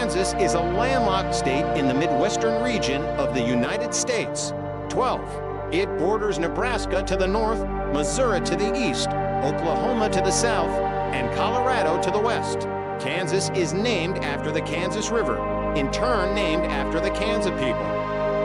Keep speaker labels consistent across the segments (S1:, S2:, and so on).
S1: Kansas is a landlocked state in the Midwestern region of the United States. 12. It borders Nebraska to the north, Missouri to the east, Oklahoma to the south, and Colorado to the west. Kansas is named after the Kansas River, in turn named after the Kansa people.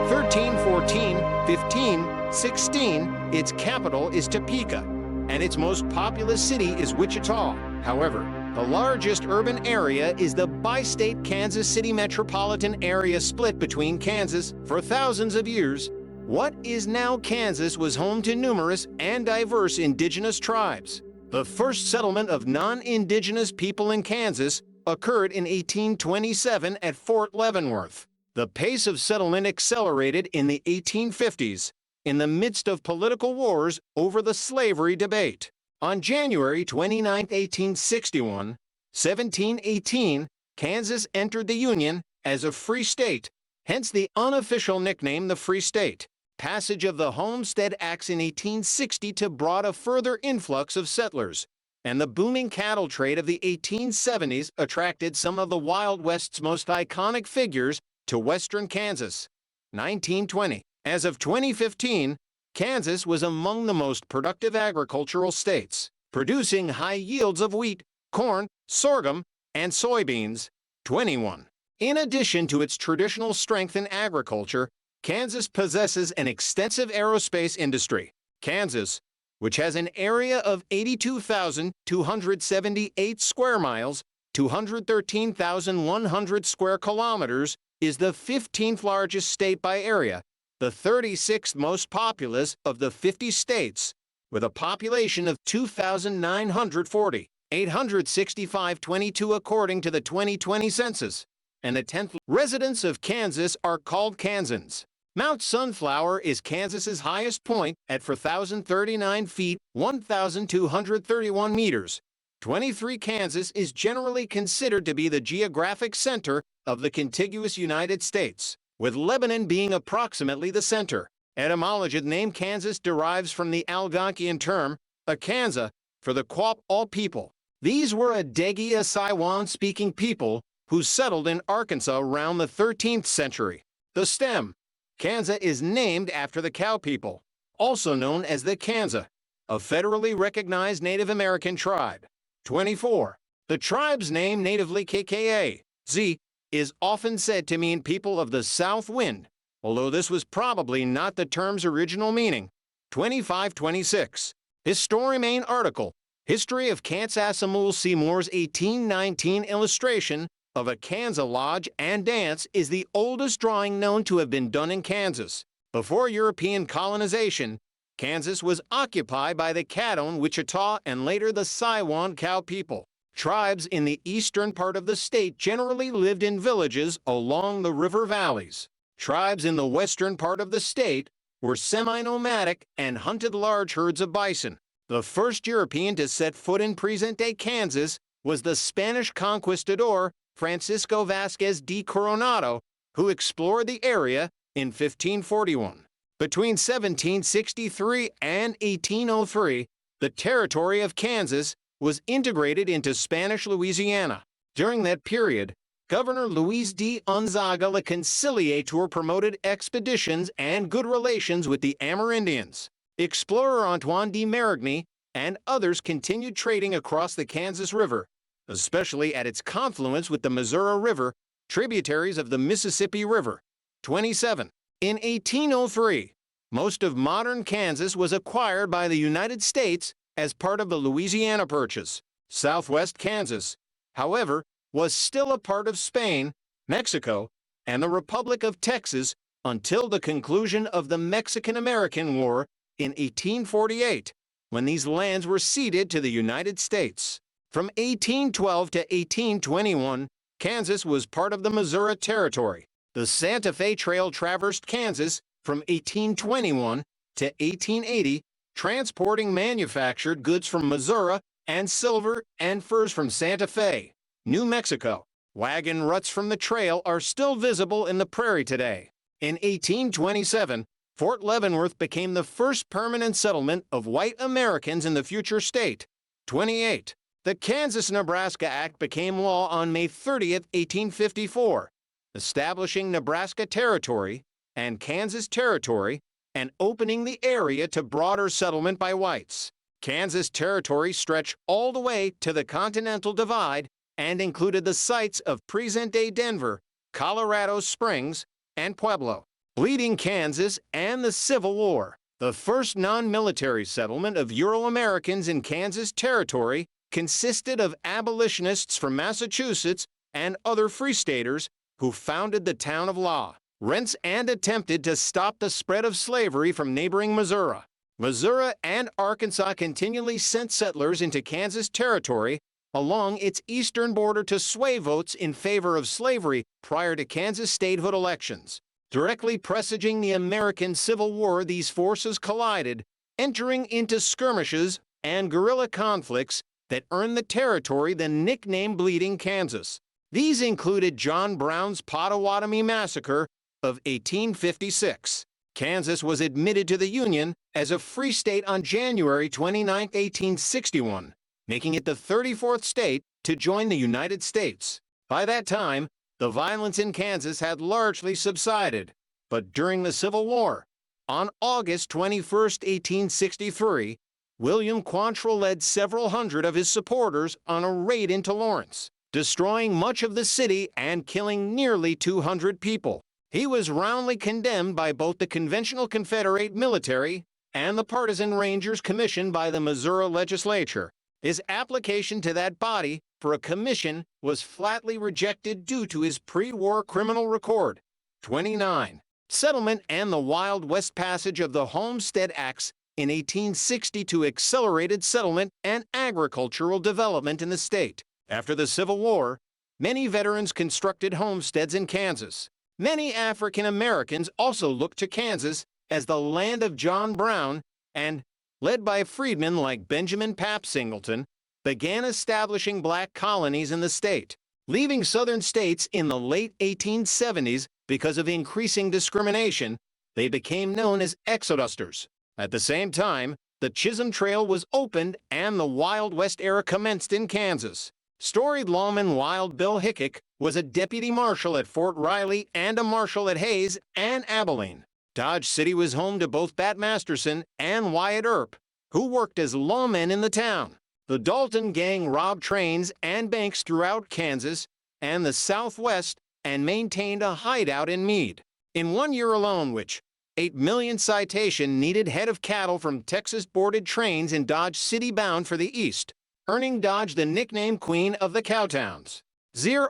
S1: 13, 14, 15, 16, its capital is Topeka, and its most populous city is Wichita. However, the largest urban area is the bi-state Kansas City metropolitan area split between Kansas for thousands of years. What is now Kansas was home to numerous and diverse indigenous tribes. The first settlement of non-indigenous people in Kansas occurred in 1827 at Fort Leavenworth. The pace of settlement accelerated in the 1850s, in the midst of political wars over the slavery debate. On January 29, 1861, 1718, Kansas entered the Union as a free state, hence the unofficial nickname the Free State. Passage of the Homestead Acts in 1860 brought a further influx of settlers, and the booming cattle trade of the 1870s attracted some of the Wild West's most iconic figures to western Kansas. 1920. As of 2015, Kansas was among the most productive agricultural states, producing high yields of wheat, corn, sorghum, and soybeans. 21. In addition to its traditional strength in agriculture, Kansas possesses an extensive aerospace industry. Kansas, which has an area of 82,278 square miles, 213,100 square kilometers, is the 15th largest state by area, the 36th most populous of the 50 states, with a population of 2,940, 865.22 according to the 2020 census, and the 10th. Residents of Kansas are called Kansans. Mount Sunflower is Kansas's highest point at 4,039 feet, 1,231 meters. 23. Kansas is generally considered to be the geographic center of the contiguous United States, with Lebanon being approximately the center. Etymology: the name Kansas derives from the Algonquian term, Akansa, for the Quap all people. These were Adegia Siwan-speaking people who settled in Arkansas around the 13th century. The stem, Kansa, is named after the cow people, also known as the Kansa, a federally recognized Native American tribe. 24. The tribe's name, natively KKA-Z, is often said to mean people of the south wind, although this was probably not the term's original meaning. 25-26. History main article, History of Kansas. Samuel Seymour's 1819 illustration of a Kansa lodge and dance is the oldest drawing known to have been done in Kansas. Before European colonization, Kansas was occupied by the Caddo, Wichita, and later the Siwan cow people. Tribes in the eastern part of the state generally lived in villages along the river valleys. Tribes in the western part of the state were semi-nomadic and hunted large herds of bison. The first European to set foot in present-day Kansas was the Spanish conquistador Francisco Vázquez de Coronado, who explored the area in 1541. Between 1763 and 1803, the territory of Kansas was integrated into Spanish Louisiana. During that period, Governor Luis de Gonzaga le Conciliator promoted expeditions and good relations with the Amerindians. Explorer Antoine de Marigny and others continued trading across the Kansas River, especially at its confluence with the Missouri River, tributaries of the Mississippi River. 27. In 1803, most of modern Kansas was acquired by the United States as part of the Louisiana Purchase. Southwest Kansas, however, was still a part of Spain, Mexico, and the Republic of Texas until the conclusion of the Mexican-American War in 1848, when these lands were ceded to the United States. From 1812 to 1821, Kansas was part of the Missouri Territory. The Santa Fe Trail traversed Kansas from 1821 to 1880, transporting manufactured goods from Missouri and silver and furs from Santa Fe, New Mexico. Wagon ruts from the trail are still visible in the prairie today. In 1827, Fort Leavenworth became the first permanent settlement of white Americans in the future state. 28. The Kansas-Nebraska Act became law on May 30, 1854, establishing Nebraska Territory and Kansas Territory and opening the area to broader settlement by whites. Kansas Territory stretched all the way to the Continental Divide and included the sites of present-day Denver, Colorado Springs, and Pueblo. Bleeding Kansas and the Civil War. The first non-military settlement of Euro-Americans in Kansas Territory consisted of abolitionists from Massachusetts and other free staters who founded the town of Lawrence and attempted to stop the spread of slavery from neighboring Missouri. Missouri and Arkansas continually sent settlers into Kansas Territory along its eastern border to sway votes in favor of slavery prior to Kansas statehood elections. Directly presaging the American Civil War, these forces collided, entering into skirmishes and guerrilla conflicts that earned the territory the nickname Bleeding Kansas. These included John Brown's Pottawatomie Massacre of 1856. Kansas was admitted to the Union as a free state on January 29, 1861, making it the 34th state to join the United States. By that time, the violence in Kansas had largely subsided, but during the Civil War, on August 21, 1863, William Quantrill led several hundred of his supporters on a raid into Lawrence, destroying much of the city and killing nearly 200 people. He was roundly condemned by both the conventional Confederate military and the partisan Rangers commissioned by the Missouri legislature. His application to that body for a commission was flatly rejected due to his pre-war criminal record. 29. Settlement and the Wild West passage of the Homestead Acts in 1862 accelerated settlement and agricultural development in the state. After the Civil War, many veterans constructed homesteads in Kansas. Many African Americans also looked to Kansas as the land of John Brown and, led by freedmen like Benjamin Pap Singleton, began establishing black colonies in the state. Leaving southern states in the late 1870s because of increasing discrimination, they became known as exodusters. At the same time, the Chisholm Trail was opened and the Wild West era commenced in Kansas. Storied lawman Wild Bill Hickok was a deputy marshal at Fort Riley and a marshal at Hayes and Abilene. Dodge City was home to both Bat Masterson and Wyatt Earp, who worked as lawmen in the town. The Dalton gang robbed trains and banks throughout Kansas and the Southwest and maintained a hideout in Meade. In 1 year alone, which 8 million citation needed head of cattle from Texas boarded trains in Dodge City bound for the east, earning Dodge the nickname Queen of the Cowtowns.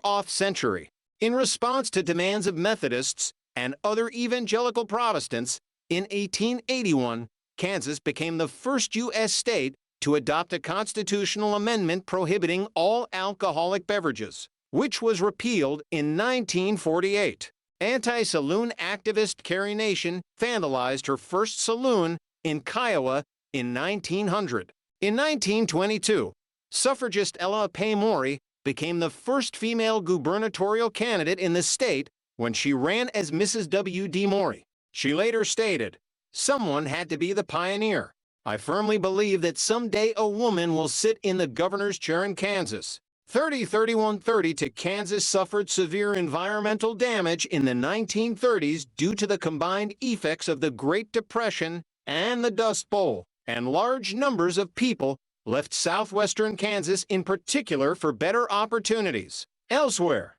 S1: Off century. In response to demands of Methodists and other evangelical Protestants, in 1881, Kansas became the first U.S. state to adopt a constitutional amendment prohibiting all alcoholic beverages, which was repealed in 1948. Anti-saloon activist Carrie Nation vandalized her first saloon in Kiowa in 1900. In 1922, suffragist Ella Pay Maury became the first female gubernatorial candidate in the state when she ran as Mrs. W.D. Maury. She later stated, "Someone had to be the pioneer. I firmly believe that someday a woman will sit in the governor's chair in Kansas." 3130 to Kansas suffered severe environmental damage in the 1930s due to the combined effects of the Great Depression and the Dust Bowl, and large numbers of people left southwestern Kansas in particular for better opportunities elsewhere.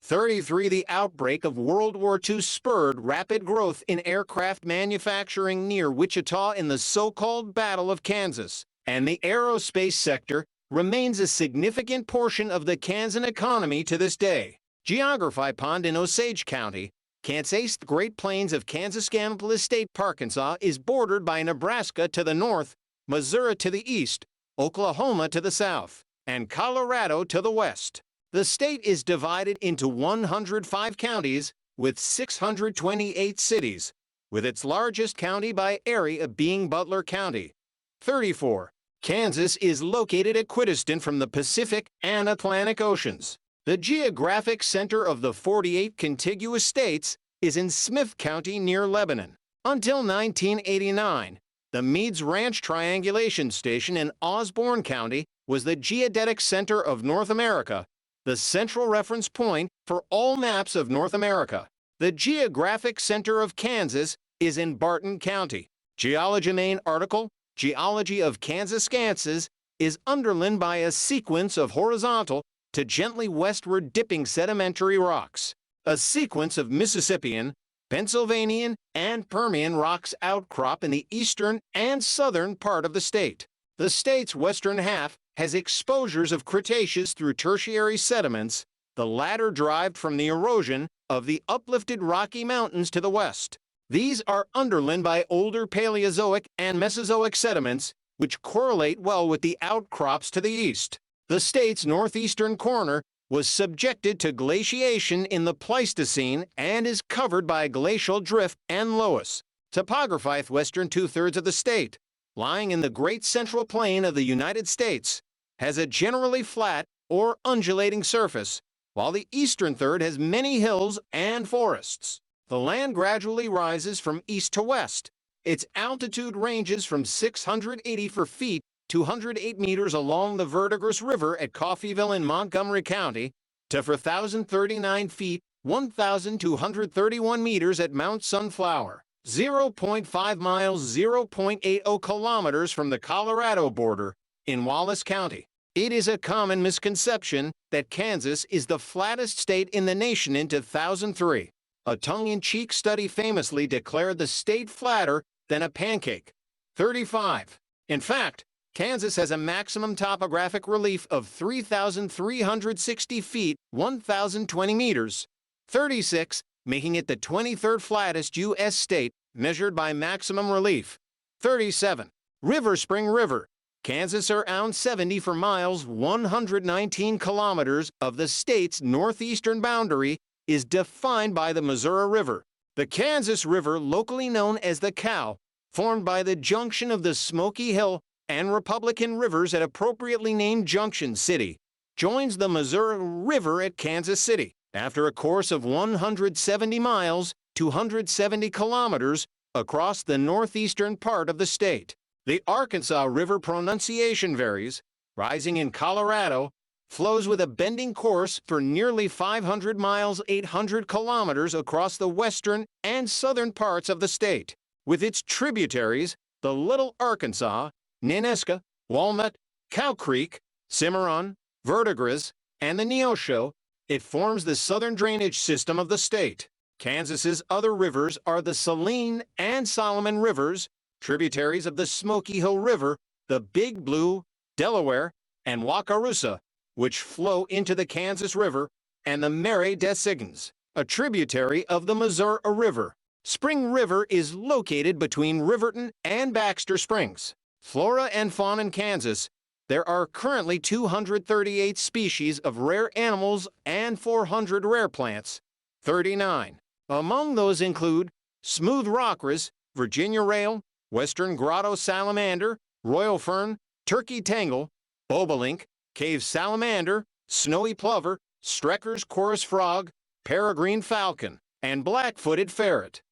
S1: 33 The outbreak of World War II spurred rapid growth in aircraft manufacturing near Wichita in the so-called Battle of Kansas, and the aerospace sector remains a significant portion of the Kansan economy to this day. Geography Pond in Osage County, Kansas. The Great Plains of Kansas-Scantlebury State, Arkansas is bordered by Nebraska to the north, Missouri to the east, Oklahoma to the south, and Colorado to the west. The state is divided into 105 counties with 628 cities, with its largest county by area being Butler County. 34. Kansas is located equidistant from the Pacific and Atlantic Oceans. The geographic center of the 48 contiguous states is in Smith County near Lebanon. Until 1989, The Meads Ranch Triangulation Station in Osborne County was the geodetic center of North America, the central reference point for all maps of North America. The geographic center of Kansas is in Barton County. Geology Maine article, Geology of Kansas Skanses, is underlain by a sequence of horizontal to gently westward dipping sedimentary rocks. A sequence of Mississippian, Pennsylvanian, and Permian rocks outcrop in the eastern and southern part of the state. The state's western half has exposures of Cretaceous through Tertiary sediments, the latter derived from the erosion of the uplifted Rocky Mountains to the west. These are underlain by older Paleozoic and Mesozoic sediments, which correlate well with the outcrops to the east. The state's northeastern corner was subjected to glaciation in the Pleistocene and is covered by glacial drift and loess. Topography: western two-thirds of the state, lying in the Great Central Plain of the United States, has a generally flat or undulating surface, while the eastern third has many hills and forests. The land gradually rises from east to west. Its altitude ranges from 684 feet to 108 meters along the Verdigris River at Coffeyville in Montgomery County, to 4,039 feet, 1,231 meters at Mount Sunflower, 0.5 miles, 0.80 kilometers from the Colorado border, in Wallace County. It is a common misconception that Kansas is the flattest state in the nation in 2003. A tongue-in-cheek study famously declared the state flatter than a pancake. 35. In fact, Kansas has a maximum topographic relief of 3,360 feet, 1,020 meters. 36, making it the 23rd flattest U.S. state, measured by maximum relief. 37. River Spring River. Kansas around 74 miles, 119 kilometers of the state's northeastern boundary is defined by the Missouri River. The Kansas River, locally known as the Cow, formed by the junction of the Smoky Hill and Republican rivers at appropriately named Junction City, joins the Missouri River at Kansas City. After a course of 170 miles, 270 kilometers, across the northeastern part of the state. The Arkansas River pronunciation varies, rising in Colorado, flows with a bending course for nearly 500 miles, 800 kilometers across the western and southern parts of the state. With its tributaries, the Little Arkansas, Nenaska, Walnut, Cow Creek, Cimarron, Verdigris, and the Neosho, it forms the southern drainage system of the state. Kansas's other rivers are the Saline and Solomon Rivers, tributaries of the Smoky Hill River, the Big Blue, Delaware, and Wakarusa, which flow into the Kansas River, and the Marais des Cygnes, a tributary of the Missouri River. Spring River is located between Riverton and Baxter Springs. Flora and fauna in Kansas. There are currently 238 species of rare animals and 400 rare plants. 39. Among those include smooth rockras, Virginia rail, western grotto salamander, royal fern, turkey tangle, bobolink, cave salamander, snowy plover, Strecker's chorus frog, peregrine falcon, and black-footed ferret.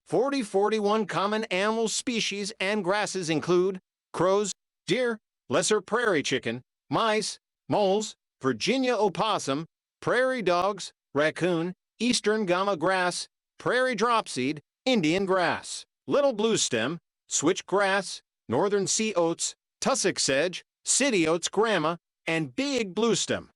S1: 41 common animal species and grasses include crows, deer, lesser prairie chicken, mice, moles, Virginia opossum, prairie dogs, raccoon, eastern gama grass, prairie dropseed, Indian grass, little bluestem, switchgrass, northern sea oats, tussock sedge, city oats grama, and big bluestem.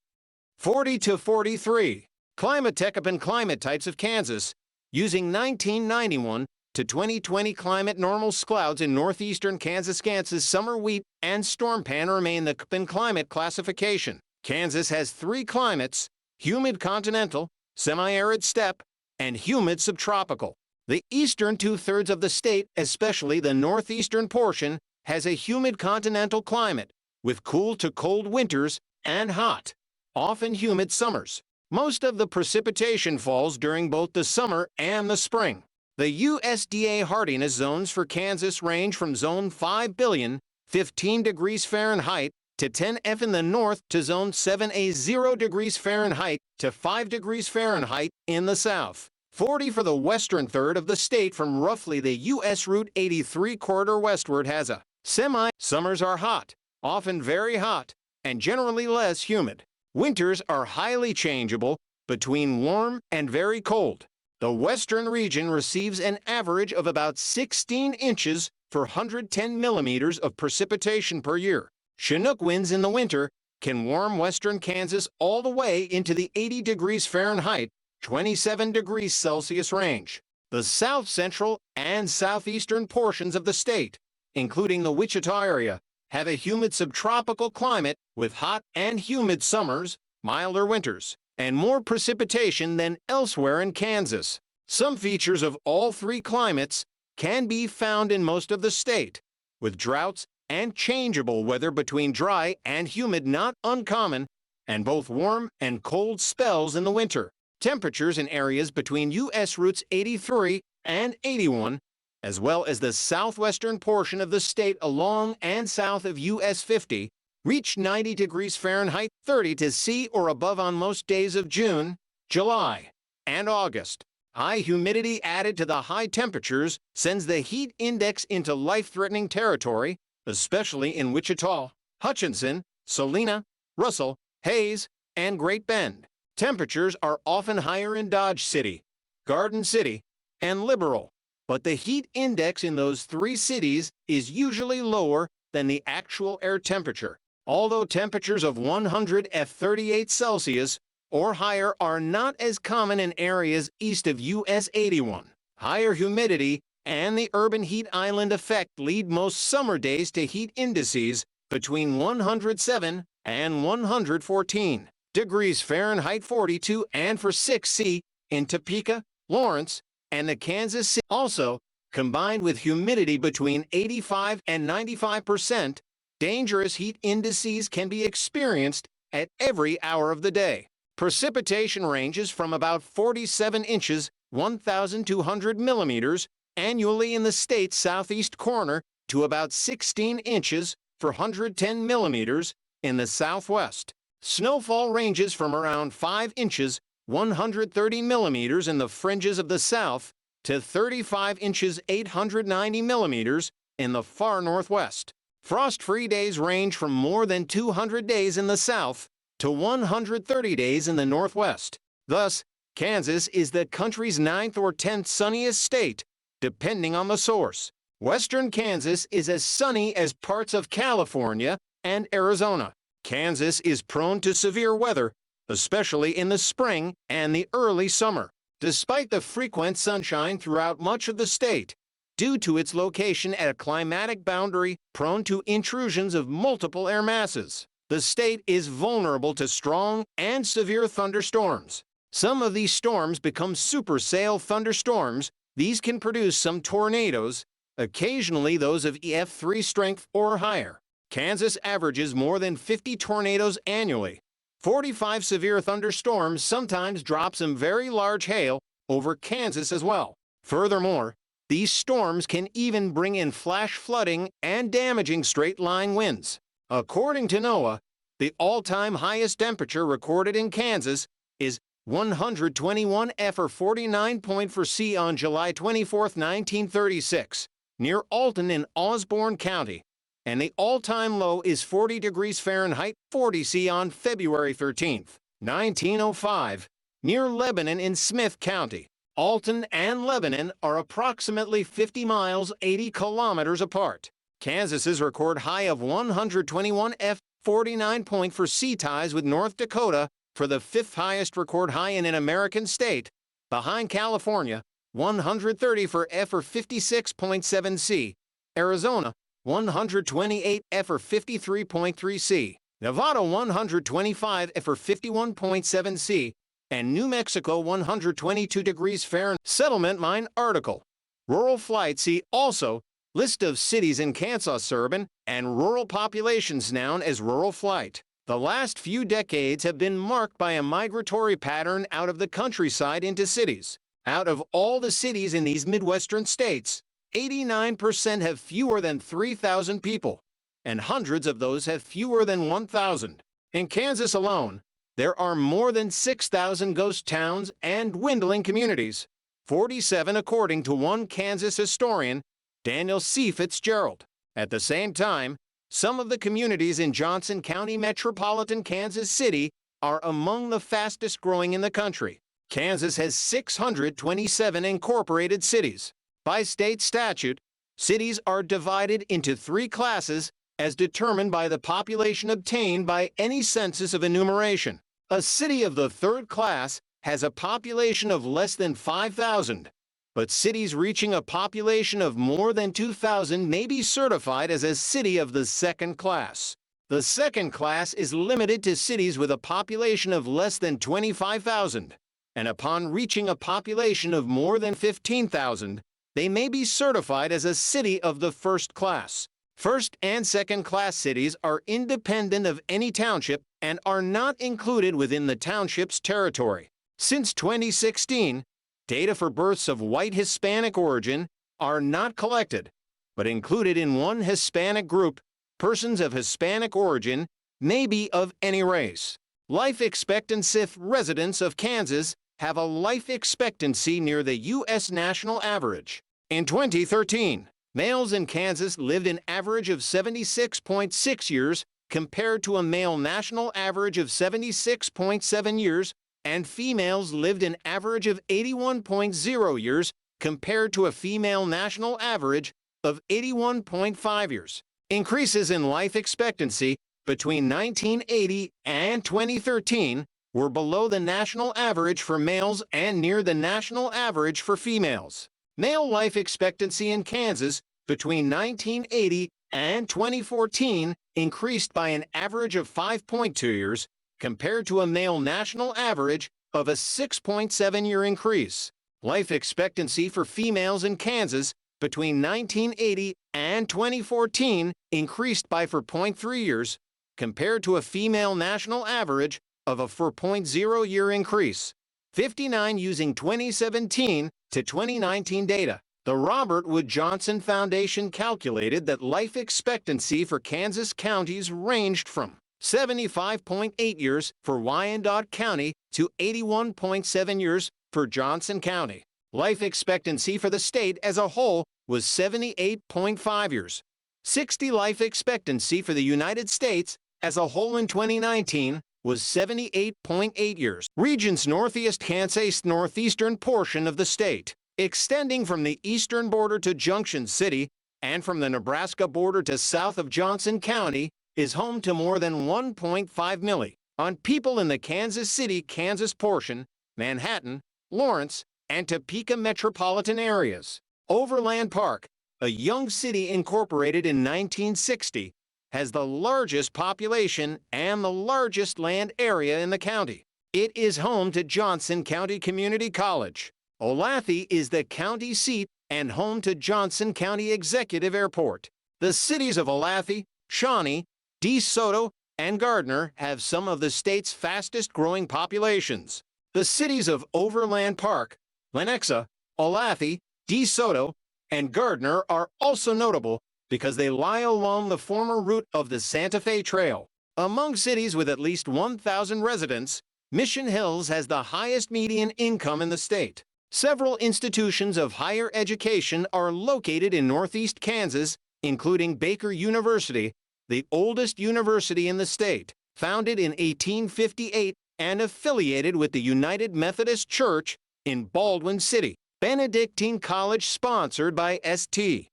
S1: 40 to 43. Climatech and climate types of Kansas, using 1991 to 2020 climate normal clouds in northeastern Kansas summer wheat and storm pan remain the climate classification. Kansas has 3 climates: humid continental, semi-arid steppe, and humid subtropical. The eastern two-thirds of the state, especially the northeastern portion, has a humid continental climate, with cool to cold winters and hot, often humid summers. Most of the precipitation falls during both the summer and the spring. The USDA hardiness zones for Kansas range from Zone 5 billion, 15 degrees Fahrenheit, to 10F in the north to Zone 7A 0 degrees Fahrenheit to 5 degrees Fahrenheit in the south. 40 for the western third of the state from roughly the U.S. Route 83 corridor westward has a Summers are hot, often very hot, and generally less humid. Winters are highly changeable between warm and very cold. The western region receives an average of about 16 inches for 110 millimeters of precipitation per year. Chinook winds in the winter can warm western Kansas all the way into the 80 degrees Fahrenheit, 27 degrees Celsius range. The south central and southeastern portions of the state, including the Wichita area, have a humid subtropical climate with hot and humid summers, milder winters, and more precipitation than elsewhere in Kansas. Some features of all three climates can be found in most of the state, with droughts and changeable weather between dry and humid not uncommon, and both warm and cold spells in the winter. Temperatures in areas between U.S. Routes 83 and 81, as well as the southwestern portion of the state along and south of U.S. 50, reach 90 degrees Fahrenheit, 30 to C or above on most days of June, July, and August. High humidity added to the high temperatures sends the heat index into life-threatening territory, especially in Wichita, Hutchinson, Salina, Russell, Hayes, and Great Bend. Temperatures are often higher in Dodge City, Garden City, and Liberal, but the heat index in those three cities is usually lower than the actual air temperature. Although temperatures of 138 Celsius or higher are not as common in areas east of US 81. Higher humidity and the urban heat island effect lead most summer days to heat indices between 107 and 114 degrees Fahrenheit 42 and for 6C in Topeka, Lawrence, and the Kansas City. Also, combined with humidity between 85 and 95%, dangerous heat indices can be experienced at every hour of the day. Precipitation ranges from about 47 inches, 1,200 millimeters, annually in the state's southeast corner to about 16 inches for 110 millimeters in the southwest. Snowfall ranges from around 5 inches, 130 millimeters in the fringes of the south to 35 inches, 890 millimeters in the far northwest. Frost-free days range from more than 200 days in the south to 130 days in the northwest. Thus, Kansas is the country's 9th or 10th sunniest state, depending on the source. Western Kansas is as sunny as parts of California and Arizona. Kansas is prone to severe weather, especially in the spring and the early summer. Despite the frequent sunshine throughout much of the state, due to its location at a climatic boundary prone to intrusions of multiple air masses, the state is vulnerable to strong and severe thunderstorms. Some of these storms become supercell thunderstorms. These can produce some tornadoes, occasionally those of EF3 strength or higher. Kansas averages more than 50 tornadoes annually. 45 severe thunderstorms sometimes drop some very large hail over Kansas as well. Furthermore, these storms can even bring in flash flooding and damaging straight-line winds. According to NOAA, the all-time highest temperature recorded in Kansas is 121 F or 49.4 on July 24, 1936, near Alton in Osborne County, and the all-time low is 40 degrees Fahrenheit, 40 C on February 13, 1905, near Lebanon in Smith County. Alton and Lebanon are approximately 50 miles, 80 kilometers apart. Kansas's record high of 121 F, 49.4 ties with North Dakota for the 5th highest record high in an American state, behind California, 130 for F or 56.7 C, Arizona, 128 F or 53.3 C, Nevada 125 F or 51.7 C, and New Mexico 122 degrees Fahrenheit. Settlement Mine article. Rural flight. See also list of cities in Kansas, urban and rural populations known as rural flight. The last few decades have been marked by a migratory pattern out of the countryside into cities. Out of all the cities in these Midwestern states, 89% have fewer than 3,000 people, and hundreds of those have fewer than 1,000. In Kansas alone, there are more than 6,000 ghost towns and dwindling communities. 47 according to one Kansas historian, Daniel C. Fitzgerald. At the same time, some of the communities in Johnson County metropolitan Kansas City are among the fastest growing in the country. Kansas has 627 incorporated cities. By state statute, cities are divided into 3 classes as determined by the population obtained by any census of enumeration. A city of the 3rd class has a population of less than 5,000, but cities reaching a population of more than 2,000 may be certified as a city of the 2nd class. The 2nd class is limited to cities with a population of less than 25,000, and upon reaching a population of more than 15,000, they may be certified as a city of the 1st class. 1st and 2nd class cities are independent of any township and are not included within the township's territory. Since 2016, data for births of white Hispanic origin are not collected, but included in one Hispanic group. Persons of Hispanic origin may be of any race. Life expectancy. Residents of Kansas have a life expectancy near the U.S. national average. In 2013, males in Kansas lived an average of 76.6 years compared to a male national average of 76.7 years, and females lived an average of 81.0 years compared to a female national average of 81.5 years. Increases in life expectancy between 1980 and 2013 were below the national average for males and near the national average for females. Male life expectancy in Kansas between 1980 and 2014 increased by an average of 5.2 years compared to a male national average of a 6.7-year increase. Life expectancy for females in Kansas between 1980 and 2014 increased by 4.3 years compared to a female national average of a 4.0-year increase. 59 using 2017 to 2019 data. The Robert Wood Johnson Foundation calculated that life expectancy for Kansas counties ranged from 75.8 years for Wyandotte County to 81.7 years for Johnson County. Life expectancy for the state as a whole was 78.5 years. 60 life expectancy for the United States as a whole in 2019 was 78.8 years. Regions Northeast Kansas northeastern portion of the state, extending from the eastern border to Junction City and from the Nebraska border to south of Johnson County, is home to more than 1.5 million people in the Kansas City, Kansas portion, Manhattan, Lawrence, and Topeka metropolitan areas. Overland Park, a young city incorporated in 1960, has the largest population and the largest land area in the county. It is home to Johnson County Community College. Olathe is the county seat and home to Johnson County Executive Airport. The cities of Olathe, Shawnee, DeSoto, and Gardner have some of the state's fastest growing populations. The cities of Overland Park, Lenexa, Olathe, DeSoto, and Gardner are also notable because they lie along the former route of the Santa Fe Trail. Among cities with at least 1,000 residents, Mission Hills has the highest median income in the state. Several institutions of higher education are located in northeast Kansas, including Baker University, the oldest university in the state, founded in 1858 and affiliated with the United Methodist Church in Baldwin City. Benedictine College sponsored by St.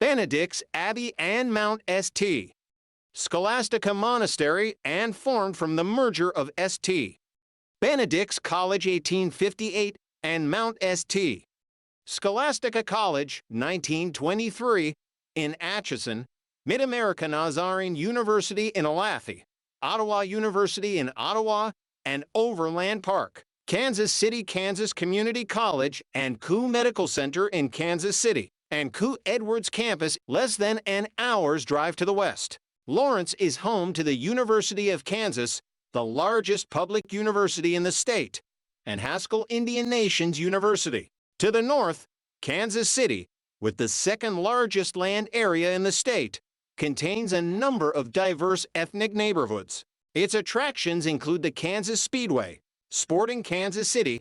S1: Benedict's Abbey and Mount St. Scholastica Monastery and formed from the merger of St. Benedict's College 1858 and Mount St. Scholastica College 1923 in Atchison, Mid-America Nazarene University in Olathe, Ottawa University in Ottawa, and Overland Park. Kansas City, Kansas Community College and Kew Medical Center in Kansas City, and Kew Edwards Campus less than an hour's drive to the west. Lawrence is home to the University of Kansas, the largest public university in the state, and Haskell Indian Nations University. To the north, Kansas City, with the second largest land area in the state, contains a number of diverse ethnic neighborhoods. Its attractions include the Kansas Speedway, Sporting Kansas City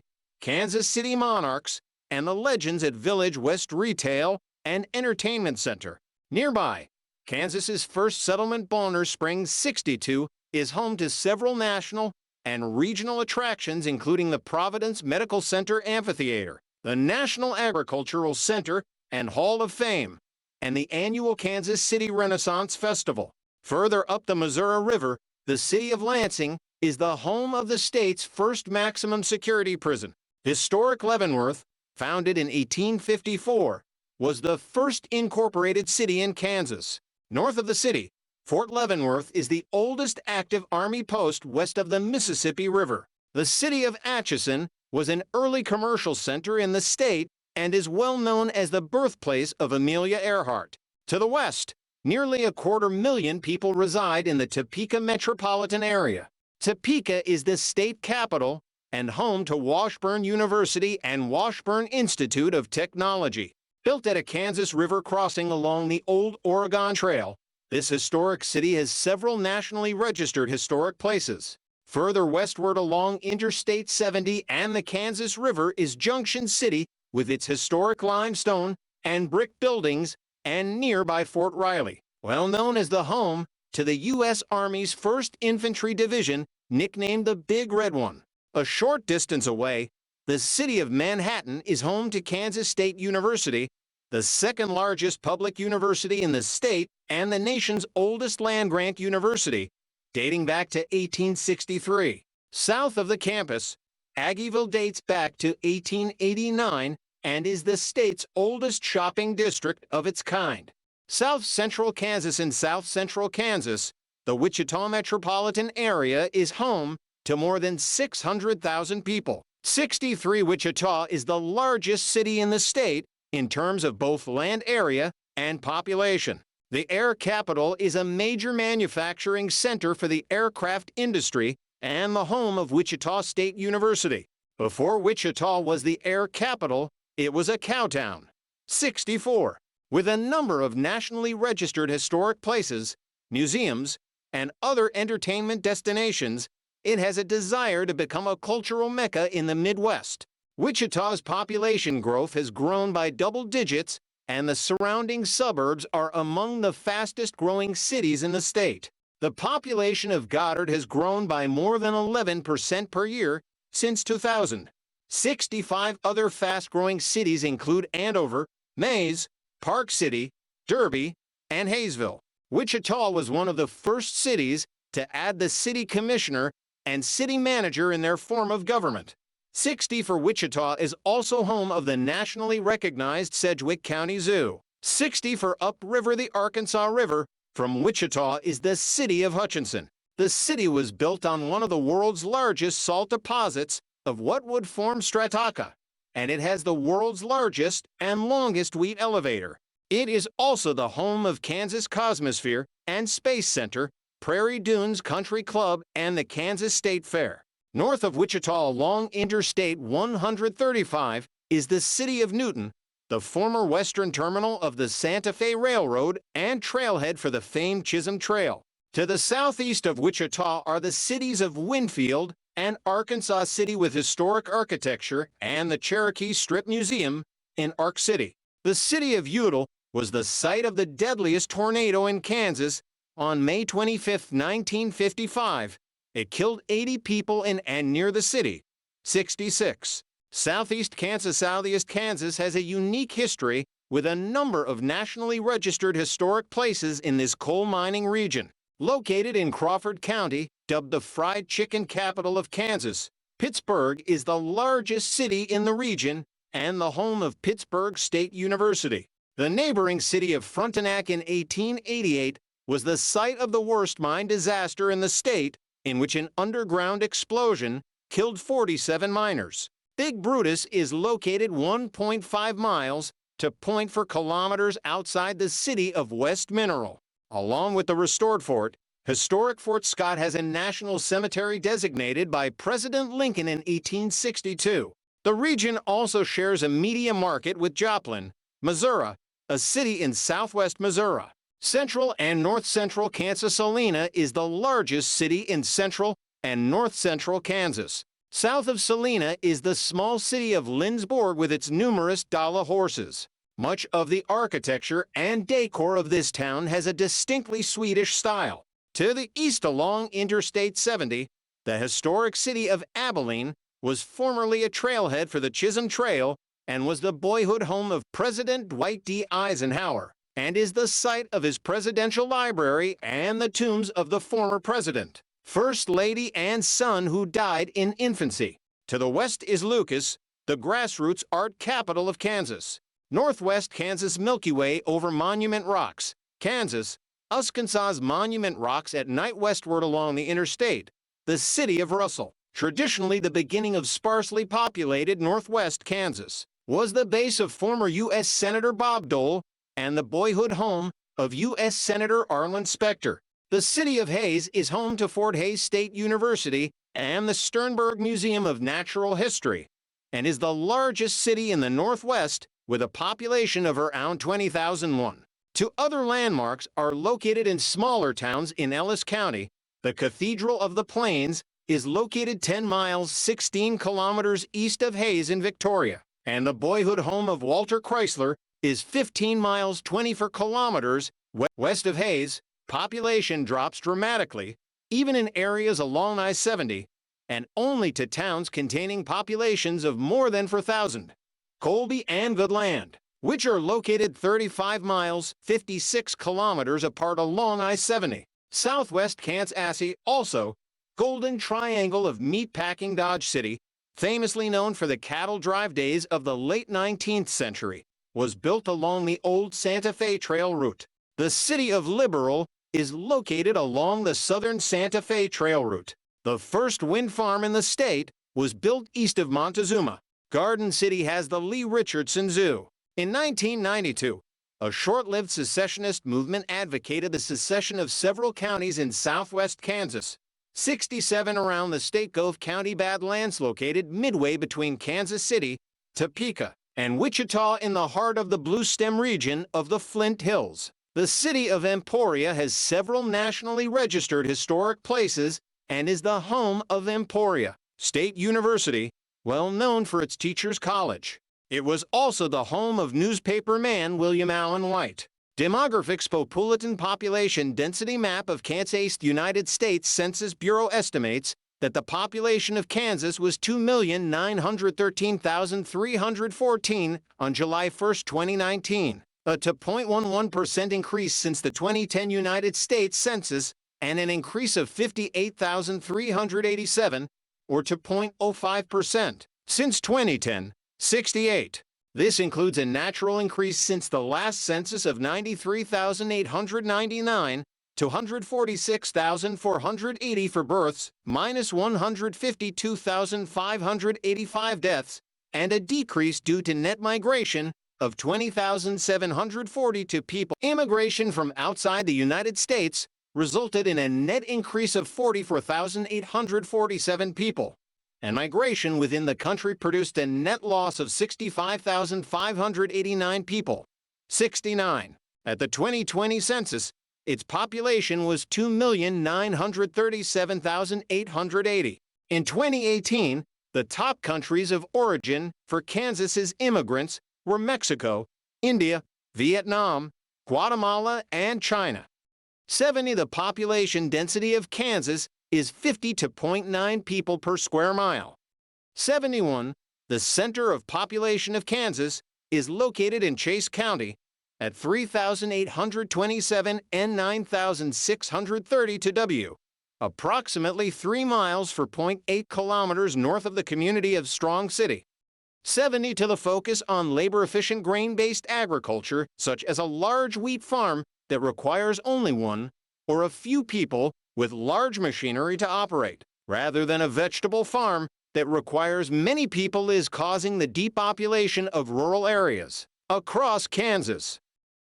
S1: Monarchs, and the Legends at Village West Retail and Entertainment Center. Nearby, Kansas's first settlement, Bonner Springs 62, is home to several national and regional attractions, including the Providence Medical Center Amphitheater, the National Agricultural Center and Hall of Fame, and the annual Kansas City Renaissance Festival. Further up the Missouri River, the city of Lansing is the home of the state's first maximum security prison. Historic Leavenworth, founded in 1854, was the first incorporated city in Kansas. North of the city, Fort Leavenworth is the oldest active Army post west of the Mississippi River. The city of Atchison was an early commercial center in the state and is well known as the birthplace of Amelia Earhart. To the west, nearly 250,000 people reside in the Topeka metropolitan area. Topeka is the state capital and home to Washburn University and Washburn Institute of Technology. Built at a Kansas River crossing along the Old Oregon Trail, this historic city has several nationally registered historic places. Further westward along Interstate 70 and the Kansas River is Junction City with its historic limestone and brick buildings, and nearby Fort Riley, well known as the home to the U.S. Army's 1st Infantry Division, nicknamed the Big Red One. A short distance away, the city of Manhattan is home to Kansas State University, the second-largest public university in the state and the nation's oldest land-grant university, dating back to 1863. South of the campus, Aggieville dates back to 1889 and is the state's oldest shopping district of its kind. South Central Kansas and South Central Kansas, the Wichita metropolitan area is home to more than 600,000 people. 63 Wichita is the largest city in the state in terms of both land area and population. The air capital is a major manufacturing center for the aircraft industry and the home of Wichita State University. Before Wichita was the air capital, it was a cow town. 64. With a number of nationally registered historic places, museums, and other entertainment destinations, it has a desire to become a cultural mecca in the Midwest. Wichita's population growth has grown by double digits, and the surrounding suburbs are among the fastest-growing cities in the state. The population of Goddard has grown by more than 11% per year since 2000. 65 other fast-growing cities include Andover, Maize, Park City, Derby, and Hayesville. Wichita was one of the first cities to add the city commissioner and city manager in their form of government. 60 for Wichita is also home of the nationally recognized Sedgwick County Zoo. 60 for upriver the Arkansas River from Wichita is the city of Hutchinson. The city was built on one of the world's largest salt deposits of what would form Strataca, and it has the world's largest and longest wheat elevator. It is also the home of Kansas Cosmosphere and Space Center, Prairie Dunes Country Club, and the Kansas State Fair. North of Wichita along Interstate 135 is the city of Newton, the former western terminal of the Santa Fe Railroad and trailhead for the famed Chisholm Trail. To the southeast of Wichita are the cities of Winfield and Arkansas City with historic architecture and the Cherokee Strip Museum in Ark City. The city of Udall was the site of the deadliest tornado in Kansas on May 25, 1955. It killed 80 people in and near the city. 66. Southeast Kansas has a unique history with a number of nationally registered historic places in this coal mining region. Located in Crawford County, dubbed the fried chicken capital of Kansas, Pittsburgh is the largest city in the region and the home of Pittsburgh State University. The neighboring city of Frontenac in 1888 was the site of the worst mine disaster in the state, in which an underground explosion killed 47 miners. Big Brutus is located 1.5 miles to 0.4 kilometers outside the city of West Mineral. Along with the restored fort, historic Fort Scott has a national cemetery designated by President Lincoln in 1862. The region also shares a media market with Joplin, Missouri, a city in southwest Missouri. Central and north-central Kansas Salina is the largest city in central and north-central Kansas. South of Salina is the small city of Lindsborg with its numerous Dala horses. Much of the architecture and decor of this town has a distinctly Swedish style. To the east along Interstate 70, the historic city of Abilene was formerly a trailhead for the Chisholm Trail and was the boyhood home of President Dwight D. Eisenhower, and is the site of his presidential library and the tombs of the former president, First Lady and son who died in infancy. To the west is Lucas, the grassroots art capital of Kansas. Northwest Kansas Milky Way over Monument Rocks, Kansas, Uskansa's Monument Rocks at night westward along the interstate. The city of Russell, traditionally the beginning of sparsely populated northwest Kansas, was the base of former U.S. Senator Bob Dole and the boyhood home of U.S. Senator Arlen Specter. The city of Hayes is home to Fort Hays State University and the Sternberg Museum of Natural History, and is the largest city in the Northwest with a population of around 20,001. Two other landmarks are located in smaller towns in Ellis County. The Cathedral of the Plains is located 10 miles 16 kilometers east of Hayes in Victoria, and the boyhood home of Walter Chrysler is 15 miles 24 kilometers west of Hayes. Population drops dramatically, even in areas along I-70, and only to towns containing populations of more than 4,000. Colby and Goodland, which are located 35 miles 56 kilometers apart along I-70. Southwest Kansas, also, Golden Triangle of meatpacking Dodge City, famously known for the cattle drive days of the late 19th century, was built along the old Santa Fe Trail route. The city of Liberal is located along the southern Santa Fe Trail route. The first wind farm in the state was built east of Montezuma. Garden City has the Lee Richardson Zoo. In 1992, a short-lived secessionist movement advocated the secession of several counties in southwest Kansas. 67 around the state Gove County Badlands located midway between Kansas City, Topeka, and Wichita in the heart of the Blue Stem region of the Flint Hills. The city of Emporia has several nationally registered historic places and is the home of Emporia State University, well known for its teachers' college. It was also the home of newspaper man William Allen White. Demographics Populatin Population Density Map of Kansas. United States Census Bureau estimates that the population of Kansas was 2,913,314 on July 1, 2019, a 2.11% increase since the 2010 United States Census, and an increase of 58,387, or 2.05%, since 2010. 68. This includes a natural increase since the last census of 93,899 to 146,480 for births, minus 152,585 deaths, and a decrease due to net migration of 20,742 people. Immigration from outside the United States resulted in a net increase of 44,847 people, and migration within the country produced a net loss of 65,589 people. 69. At the 2020 census, its population was 2,937,880. In 2018, the top countries of origin for Kansas's immigrants were Mexico, India, Vietnam, Guatemala, and China. 70. The population density of Kansas is 50.9 people per square mile. 71. The center of population of Kansas is located in Chase County at 3,827 and 9,630 to W, approximately 3 miles for 0.8 kilometers north of the community of Strong City. 70. To the focus on labor-efficient grain-based agriculture, such as a large wheat farm that requires only one or a few people with large machinery to operate, rather than a vegetable farm that requires many people, is causing the depopulation of rural areas across Kansas.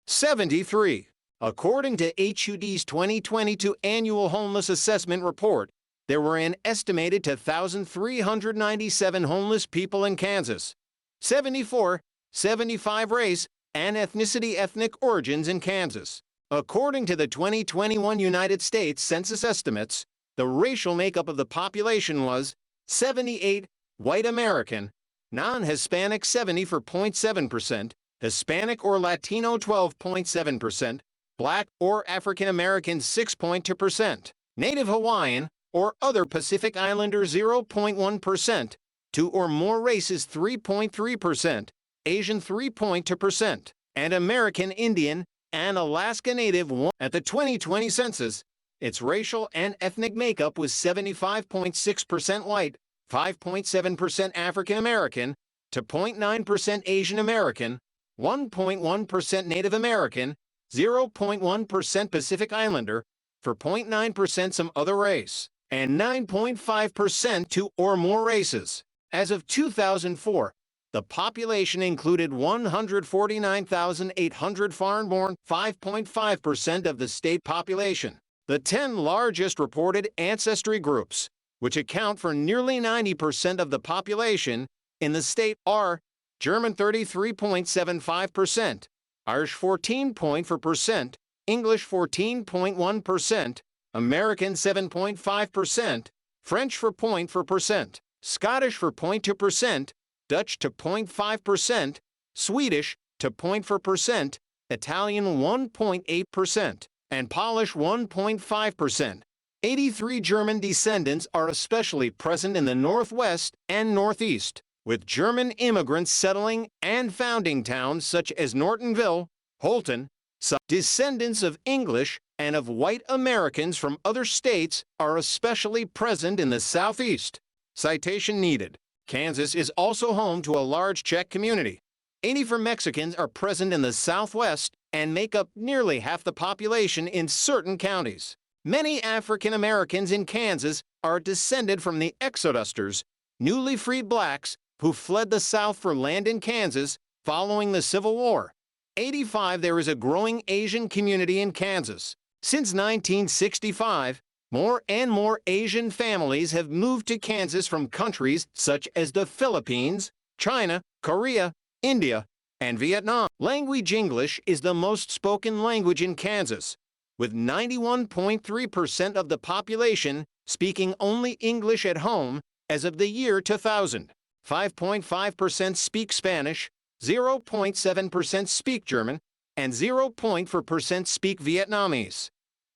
S1: 73. According to HUD's 2022 Annual Homeless Assessment Report, there were an estimated 2,397 homeless people in Kansas. 74. 75 race and ethnicity ethnic origins in Kansas. According to the 2021 United States Census estimates, the racial makeup of the population was 78, white American, non-Hispanic 74.7%, Hispanic or Latino 12.7%, Black or African American 6.2%, Native Hawaiian or other Pacific Islander 0.1%, two or more races 3.3%, Asian 3.2%, and American Indian and Alaska Native 1%. At the 2020 census, its racial and ethnic makeup was 75.6% white, 5.7% African American, 2.9% Asian American, 1.1% Native American, 0.1% Pacific Islander, 4.9% some other race, and 9.5% two or more races. As of 2004, the population included 149,800 foreign-born, 5.5% of the state population. The 10 largest reported ancestry groups, which account for nearly 90% of the population in the state, are German 33.75%, Irish 14.4%, English 14.1%, American 7.5%, French 4.4%, Scottish 4.2%, Dutch 2.5%, Swedish 2.4%, Italian 1.8%, and Polish 1.5%. 83 German descendants are especially present in the Northwest and Northeast, with German immigrants settling and founding towns such as Nortonville, Holton. Some descendants of English and of white Americans from other states are especially present in the Southeast. Citation needed. Kansas is also home to a large Czech community. 84 Mexicans are present in the Southwest and make up nearly half the population in certain counties. Many African Americans in Kansas are descended from the exodusters, newly freed blacks who fled the South for land in Kansas following the Civil War. 85 There is a growing Asian community in Kansas. Since 1965, more and more Asian families have moved to Kansas from countries such as the Philippines, China, Korea, India, and Vietnam. Language English is the most spoken language in Kansas, with 91.3% of the population speaking only English at home as of the year 2000. 5.5% speak Spanish, 0.7% speak German, and 0.4% speak Vietnamese.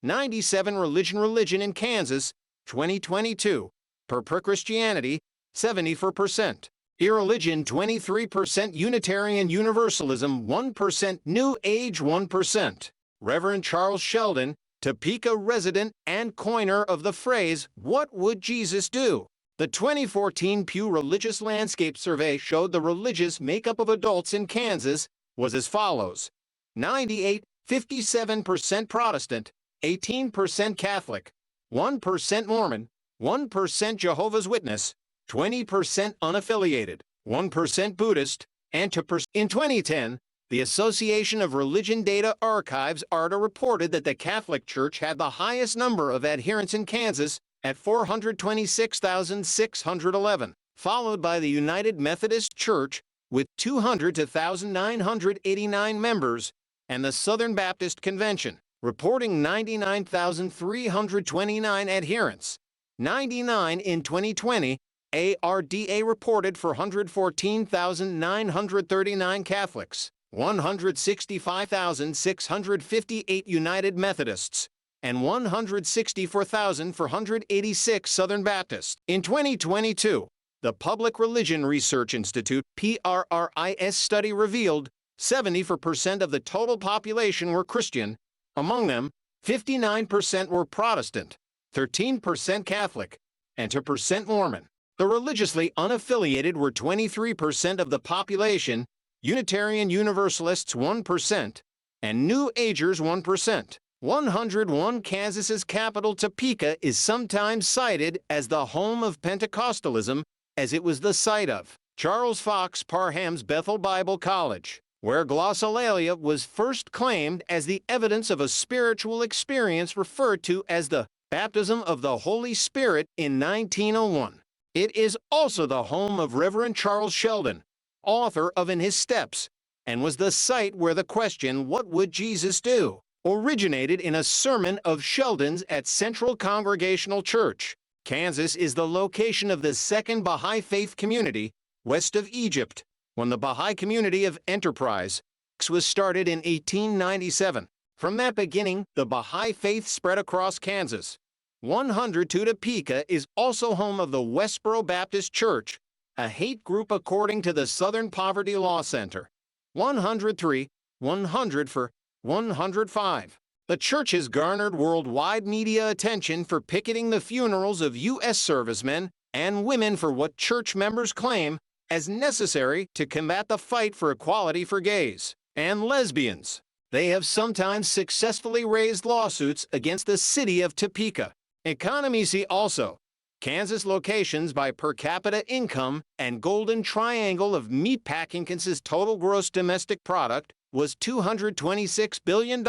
S1: 97 Religion in Kansas, 2022. Per Christianity, 74%. Irreligion 23%, Unitarian Universalism 1%, New Age 1%. Reverend Charles Sheldon, Topeka resident and coiner of the phrase, "What would Jesus do?" The 2014 Pew Religious Landscape Survey showed the religious makeup of adults in Kansas was as follows: 57% Protestant, 18% Catholic, 1% Mormon, 1% Jehovah's Witness, 20% unaffiliated, 1% Buddhist, and 2%. In 2010, the Association of Religion Data Archives (ARDA) reported that the Catholic Church had the highest number of adherents in Kansas at 426,611, followed by the United Methodist Church with 200,989 members, and the Southern Baptist Convention, reporting 99,329 adherents. 99 in 2020, ARDA reported 414,939 Catholics, 165,658 United Methodists, and 164,486 Southern Baptists. In 2022, the Public Religion Research Institute (PRRIS) study revealed 74% of the total population were Christian. Among them, 59% were Protestant, 13% Catholic, and 2% Mormon. The religiously unaffiliated were 23% of the population, Unitarian Universalists 1%, and New Agers 1%. 101 Kansas's capital, Topeka, is sometimes cited as the home of Pentecostalism, as it was the site of Charles Fox Parham's Bethel Bible College, where glossolalia was first claimed as the evidence of a spiritual experience referred to as the baptism of the Holy Spirit in 1901. It is also the home of Reverend Charles Sheldon, author of In His Steps, and was the site where the question, "What would Jesus do?" originated in a sermon of Sheldon's at Central Congregational Church. Kansas is the location of the second Baha'i faith community, west of Egypt, when the Baha'i community of Enterprise was started in 1897. From that beginning, the Baha'i faith spread across Kansas. 102 Topeka is also home of the Westboro Baptist Church, a hate group according to the Southern Poverty Law Center. 103, 100 for 105. The church has garnered worldwide media attention for picketing the funerals of U.S. servicemen and women for what church members claim as necessary to combat the fight for equality for gays and lesbians. They have sometimes successfully raised lawsuits against the city of Topeka. Economy see also. Kansas locations by per capita income and golden triangle of meatpacking Kansas total gross domestic product was $226 billion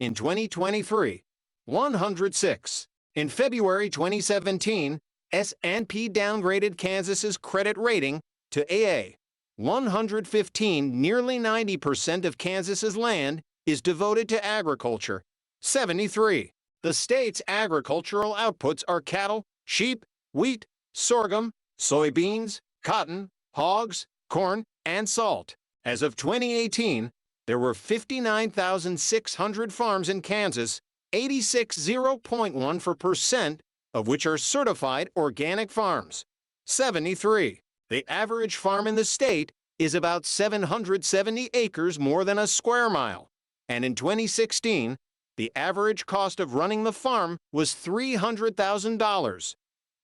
S1: in 2023. 106. In February 2017, S&P downgraded Kansas's credit rating to AA. 115. Nearly 90% of Kansas's land is devoted to agriculture. 73. The state's agricultural outputs are cattle, sheep, wheat, sorghum, soybeans, cotton, hogs, corn, and salt. As of 2018, there were 59,600 farms in Kansas, 86.1% of which are certified organic farms. 73. The average farm in the state is about 770 acres more than a square mile, and in 2016, the average cost of running the farm was $300,000.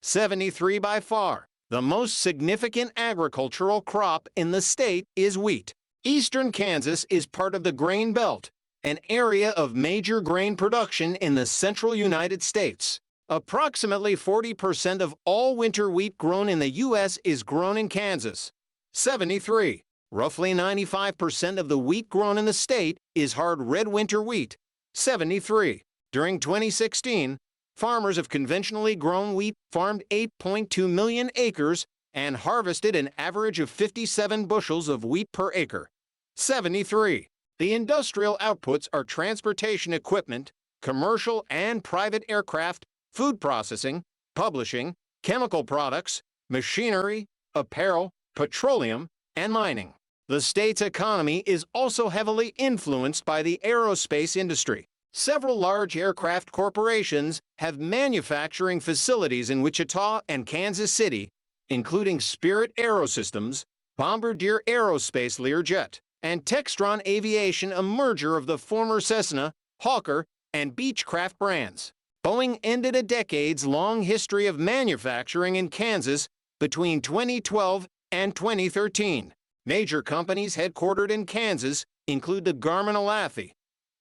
S1: 73. By far, the most significant agricultural crop in the state is wheat. Eastern Kansas is part of the Grain Belt, an area of major grain production in the central United States. Approximately 40% of all winter wheat grown in the U.S. is grown in Kansas. 73. Roughly 95% of the wheat grown in the state is hard red winter wheat. 73. During 2016, farmers of conventionally grown wheat farmed 8.2 million acres and harvested an average of 57 bushels of wheat per acre. 73. The industrial outputs are transportation equipment, commercial and private aircraft, food processing, publishing, chemical products, machinery, apparel, petroleum, and mining. The state's economy is also heavily influenced by the aerospace industry. Several large aircraft corporations have manufacturing facilities in Wichita and Kansas City, including Spirit Aerosystems, Bombardier Aerospace Learjet, and Textron Aviation, a merger of the former Cessna, Hawker, and Beechcraft brands. Boeing ended a decades-long history of manufacturing in Kansas between 2012 and 2013. Major companies headquartered in Kansas include the Garmin-Olathe,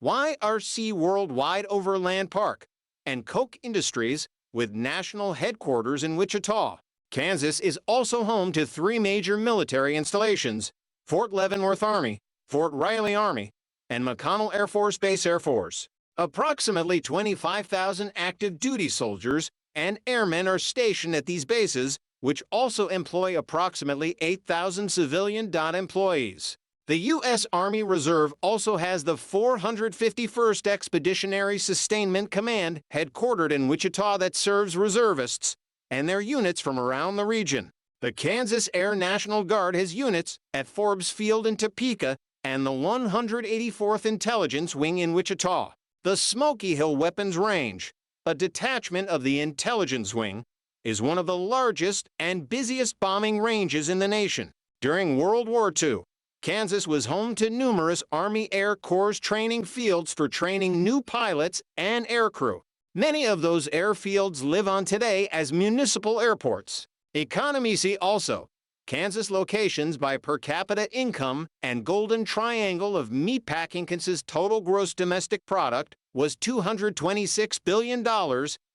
S1: YRC Worldwide Overland Park, and Koch Industries, with national headquarters in Wichita. Kansas is also home to three major military installations: Fort Leavenworth Army, Fort Riley Army, and McConnell Air Force Base Air Force. Approximately 25,000 active duty soldiers and airmen are stationed at these bases, which also employ approximately 8,000 civilian employees. The U.S. Army Reserve also has the 451st Expeditionary Sustainment Command, headquartered in Wichita, that serves reservists and their units from around the region. The Kansas Air National Guard has units at Forbes Field in Topeka and the 184th Intelligence Wing in Wichita. The Smoky Hill Weapons Range, a detachment of the Intelligence Wing, is one of the largest and busiest bombing ranges in the nation. During World War II, Kansas was home to numerous Army Air Corps training fields for training new pilots and aircrew. Many of those airfields live on today as municipal airports. Economy see also. Kansas locations by per capita income and golden triangle of meatpacking Kansas total gross domestic product was $226 billion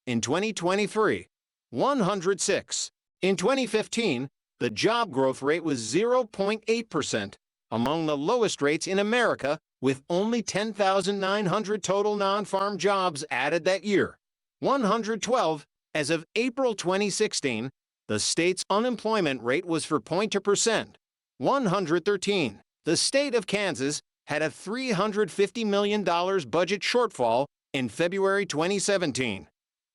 S1: in 2023. 106. In 2015, the job growth rate was 0.8%, among the lowest rates in America, with only 10,900 total non-farm jobs added that year. 112. As of April 2016, the state's unemployment rate was 4.2%. 113. The state of Kansas had a $350 million budget shortfall in February 2017.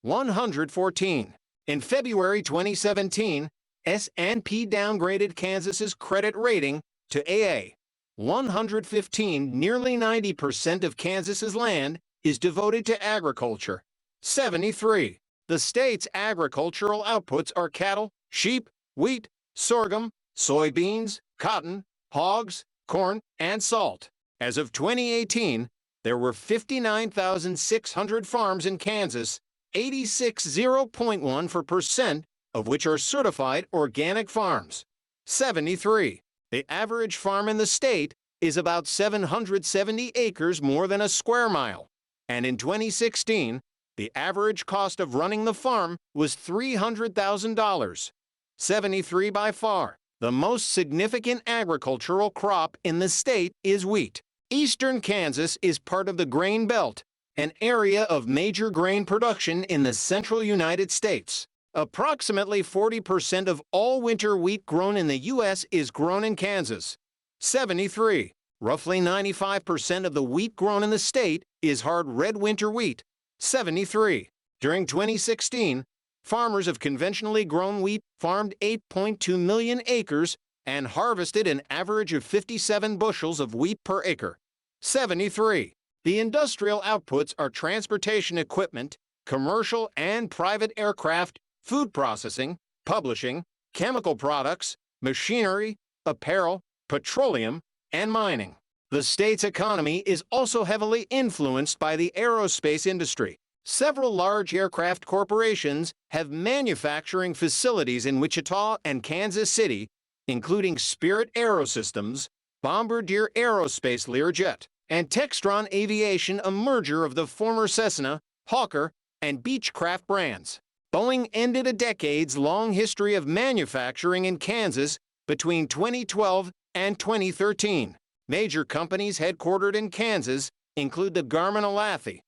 S1: 114. In February 2017, S&P downgraded Kansas's credit rating to AA. 115, nearly 90% of Kansas's land is devoted to agriculture. 73. The state's agricultural outputs are cattle, sheep, wheat, sorghum, soybeans, cotton, hogs, corn, and salt. As of 2018, there were 59,600 farms in Kansas, 86.0% of which are certified organic farms. 73. The average farm in the state is about 770 acres more than a square mile. And in 2016, the average cost of running the farm was $300,000. 73. By far, the most significant agricultural crop in the state is wheat. Eastern Kansas is part of the Grain Belt, an area of major grain production in the central United States. Approximately 40% of all winter wheat grown in the U.S. is grown in Kansas. 73. Roughly 95% of the wheat grown in the state is hard red winter wheat. 73. During 2016, farmers of conventionally grown wheat farmed 8.2 million acres and harvested an average of 57 bushels of wheat per acre. 73. The industrial outputs are transportation equipment, commercial and private aircraft, food processing, publishing, chemical products, machinery, apparel, petroleum, and mining. The state's economy is also heavily influenced by the aerospace industry. Several large aircraft corporations have manufacturing facilities in Wichita and Kansas City, including Spirit Aerosystems, Bombardier Aerospace Learjet, and Textron Aviation, a merger of the former Cessna, Hawker, and Beechcraft brands. Boeing ended a decades-long history of manufacturing in Kansas between 2012 and 2013. Major companies headquartered in Kansas include the Garmin-Olathe,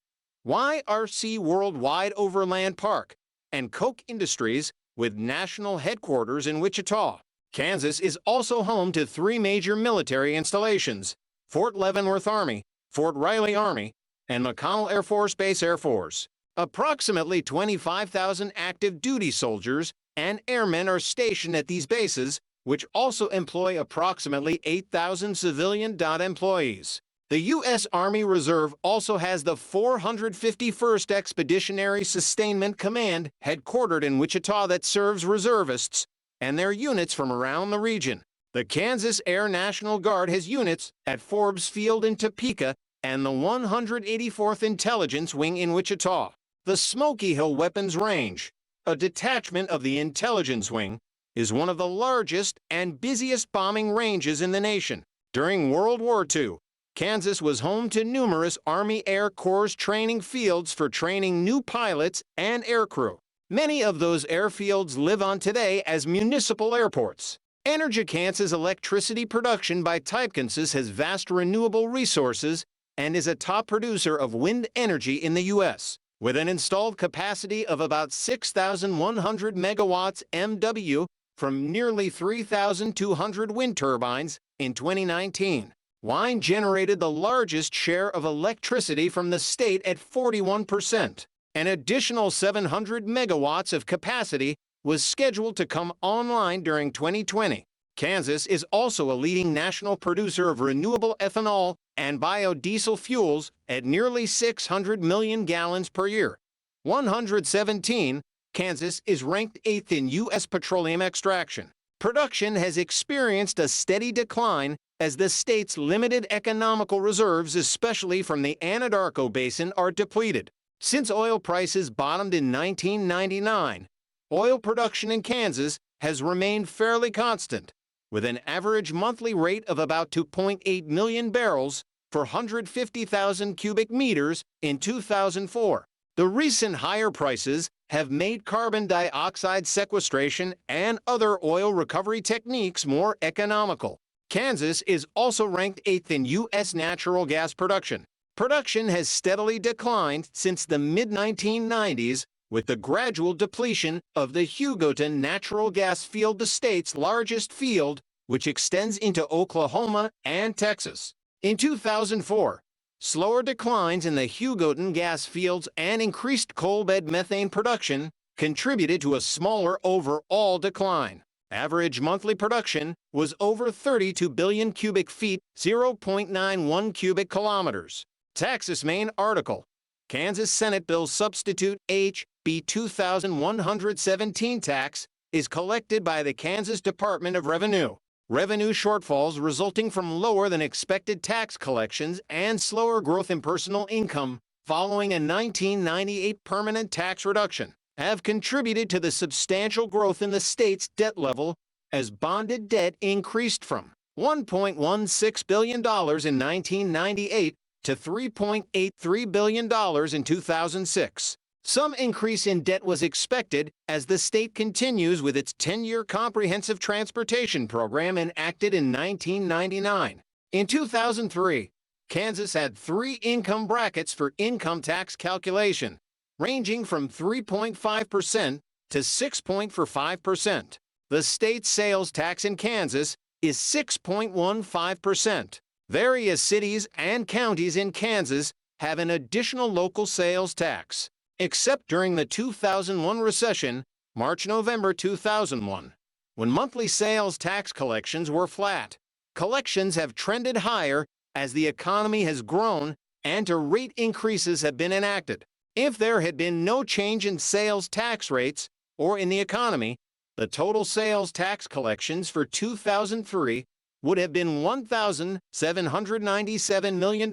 S1: YRC Worldwide Overland Park, and Koch Industries, with national headquarters in Wichita. Kansas is also home to 3 major military installations: Fort Leavenworth Army, Fort Riley Army, and McConnell Air Force Base Air Force. Approximately 25,000 active duty soldiers and airmen are stationed at these bases, which also employ approximately 8,000 civilian employees. The U.S. Army Reserve also has the 451st Expeditionary Sustainment Command, headquartered in Wichita, that serves reservists and their units from around the region. The Kansas Air National Guard has units at Forbes Field in Topeka and the 184th Intelligence Wing in Wichita. The Smoky Hill Weapons Range, a detachment of the Intelligence Wing, is one of the largest and busiest bombing ranges in the nation. During World War II, Kansas was home to numerous Army Air Corps training fields for training new pilots and aircrew. Many of those airfields live on today as municipal airports. Kansas electricity production by Kansas has vast renewable resources and is a top producer of wind energy in the U.S., with an installed capacity of about 6,100 megawatts MW from nearly 3,200 wind turbines. In 2019, wind generated the largest share of electricity from the state at 41%. An additional 700 megawatts of capacity was scheduled to come online during 2020. Kansas is also a leading national producer of renewable ethanol and biodiesel fuels at nearly 600 million gallons per year. 117. Kansas is ranked 8th in U.S. petroleum extraction. Production has experienced a steady decline as the state's limited economical reserves, especially from the Anadarko Basin, are depleted. Since oil prices bottomed in 1999, oil production in Kansas has remained fairly constant, with an average monthly rate of about 2.8 million barrels for 150,000 cubic meters in 2004. The recent higher prices have made carbon dioxide sequestration and other oil recovery techniques more economical. Kansas is also ranked 8th in U.S. natural gas production. Production has steadily declined since the mid-1990s, with the gradual depletion of the Hugoton natural gas field, the state's largest field, which extends into Oklahoma and Texas. In 2004, slower declines in the Hugoton gas fields and increased coal bed methane production contributed to a smaller overall decline. Average monthly production was over 32 billion cubic feet, 0.91 cubic kilometers. Texas Maine article. Kansas Senate Bill Substitute HB 2117 tax is collected by the Kansas Department of Revenue. Revenue shortfalls resulting from lower than expected tax collections and slower growth in personal income following a 1998 permanent tax reduction have contributed to the substantial growth in the state's debt level as bonded debt increased from $1.16 billion in 1998 to $3.83 billion in 2006. Some increase in debt was expected as the state continues with its 10-year comprehensive transportation program enacted in 1999. In 2003, Kansas had 3 income brackets for income tax calculation, ranging from 3.5% to 6.45%. The state sales tax in Kansas is 6.15%. Various cities and counties in Kansas have an additional local sales tax, except during the 2001 recession, March-November 2001, when monthly sales tax collections were flat. Collections have trended higher as the economy has grown and rate increases have been enacted. If there had been no change in sales tax rates or in the economy, the total sales tax collections for 2003 would have been $1,797 million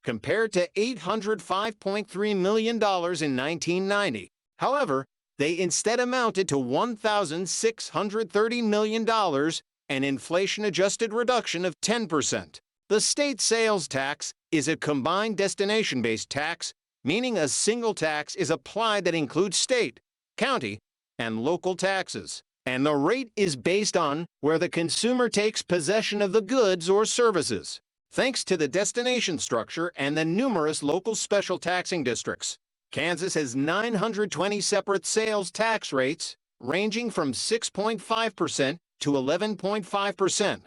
S1: compared to $805.3 million in 1990. However, they instead amounted to $1,630 million, an inflation-adjusted reduction of 10%. The state sales tax is a combined destination-based tax, meaning a single tax is applied that includes state, county, and local taxes, and the rate is based on where the consumer takes possession of the goods or services. Thanks to the destination structure and the numerous local special taxing districts, Kansas has 920 separate sales tax rates, ranging from 6.5% to 11.5%.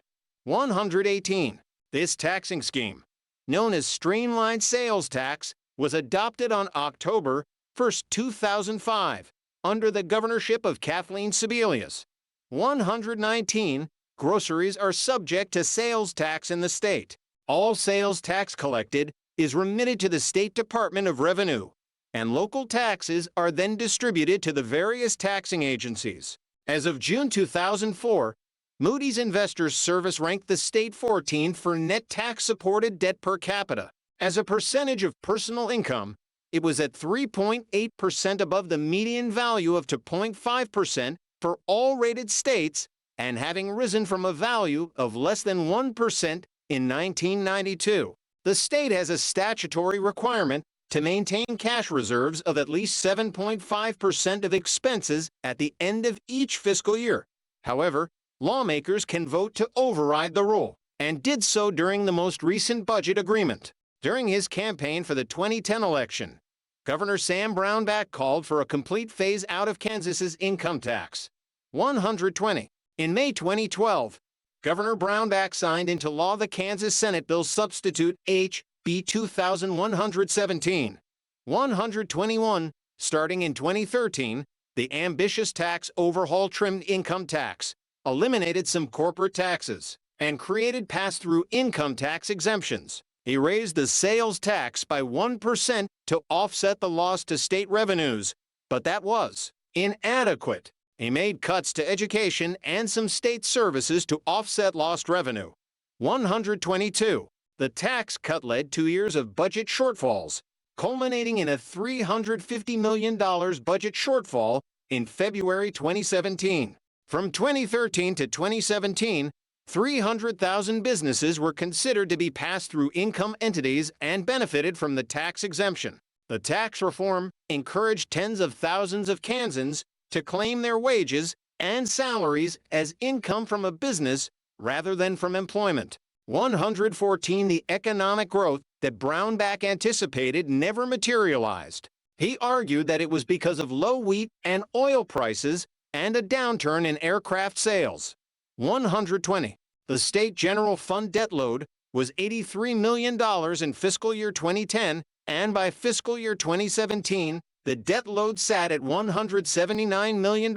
S1: 118. This taxing scheme, known as Streamlined Sales Tax, was adopted on October 1, 2005, under the governorship of Kathleen Sebelius. 119. Groceries are subject to sales tax in the state. All sales tax collected is remitted to the State Department of Revenue, and local taxes are then distributed to the various taxing agencies. As of June 2004, Moody's Investors Service ranked the state 14th for net tax-supported debt per capita. As a percentage of personal income, it was at 3.8% above the median value of 2.5% for all rated states and having risen from a value of less than 1% in 1992. The state has a statutory requirement to maintain cash reserves of at least 7.5% of expenses at the end of each fiscal year. However, lawmakers can vote to override the rule, and did so during the most recent budget agreement. During his campaign for the 2010 election, Governor Sam Brownback called for a complete phase-out of Kansas's income tax. 120. In May 2012, Governor Brownback signed into law the Kansas Senate Bill Substitute HB 2117. 121. Starting in 2013, the ambitious tax overhaul trimmed income tax, eliminated some corporate taxes, and created pass-through income tax exemptions. He raised the sales tax by 1% to offset the loss to state revenues, but that was inadequate. He made cuts to education and some state services to offset lost revenue. 122. The tax cut led to years of budget shortfalls, culminating in a $350 million budget shortfall in February 2017. From 2013 to 2017, 300,000 businesses were considered to be pass-through income entities and benefited from the tax exemption. The tax reform encouraged tens of thousands of Kansans to claim their wages and salaries as income from a business rather than from employment. 114. The economic growth that Brownback anticipated never materialized. He argued that it was because of low wheat and oil prices and a downturn in aircraft sales. 120. The state general fund debt load was $83 million in fiscal year 2010, and by fiscal year 2017, the debt load sat at $179 million.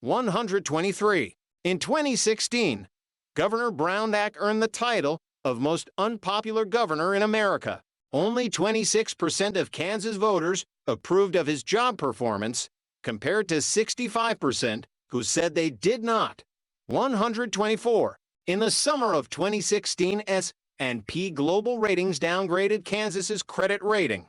S1: 123. In 2016, Governor Brownback earned the title of most unpopular governor in America. Only 26% of Kansas voters approved of his job performance, compared to 65% who said they did not. 124. In the summer of 2016, S&P Global Ratings downgraded Kansas's credit rating.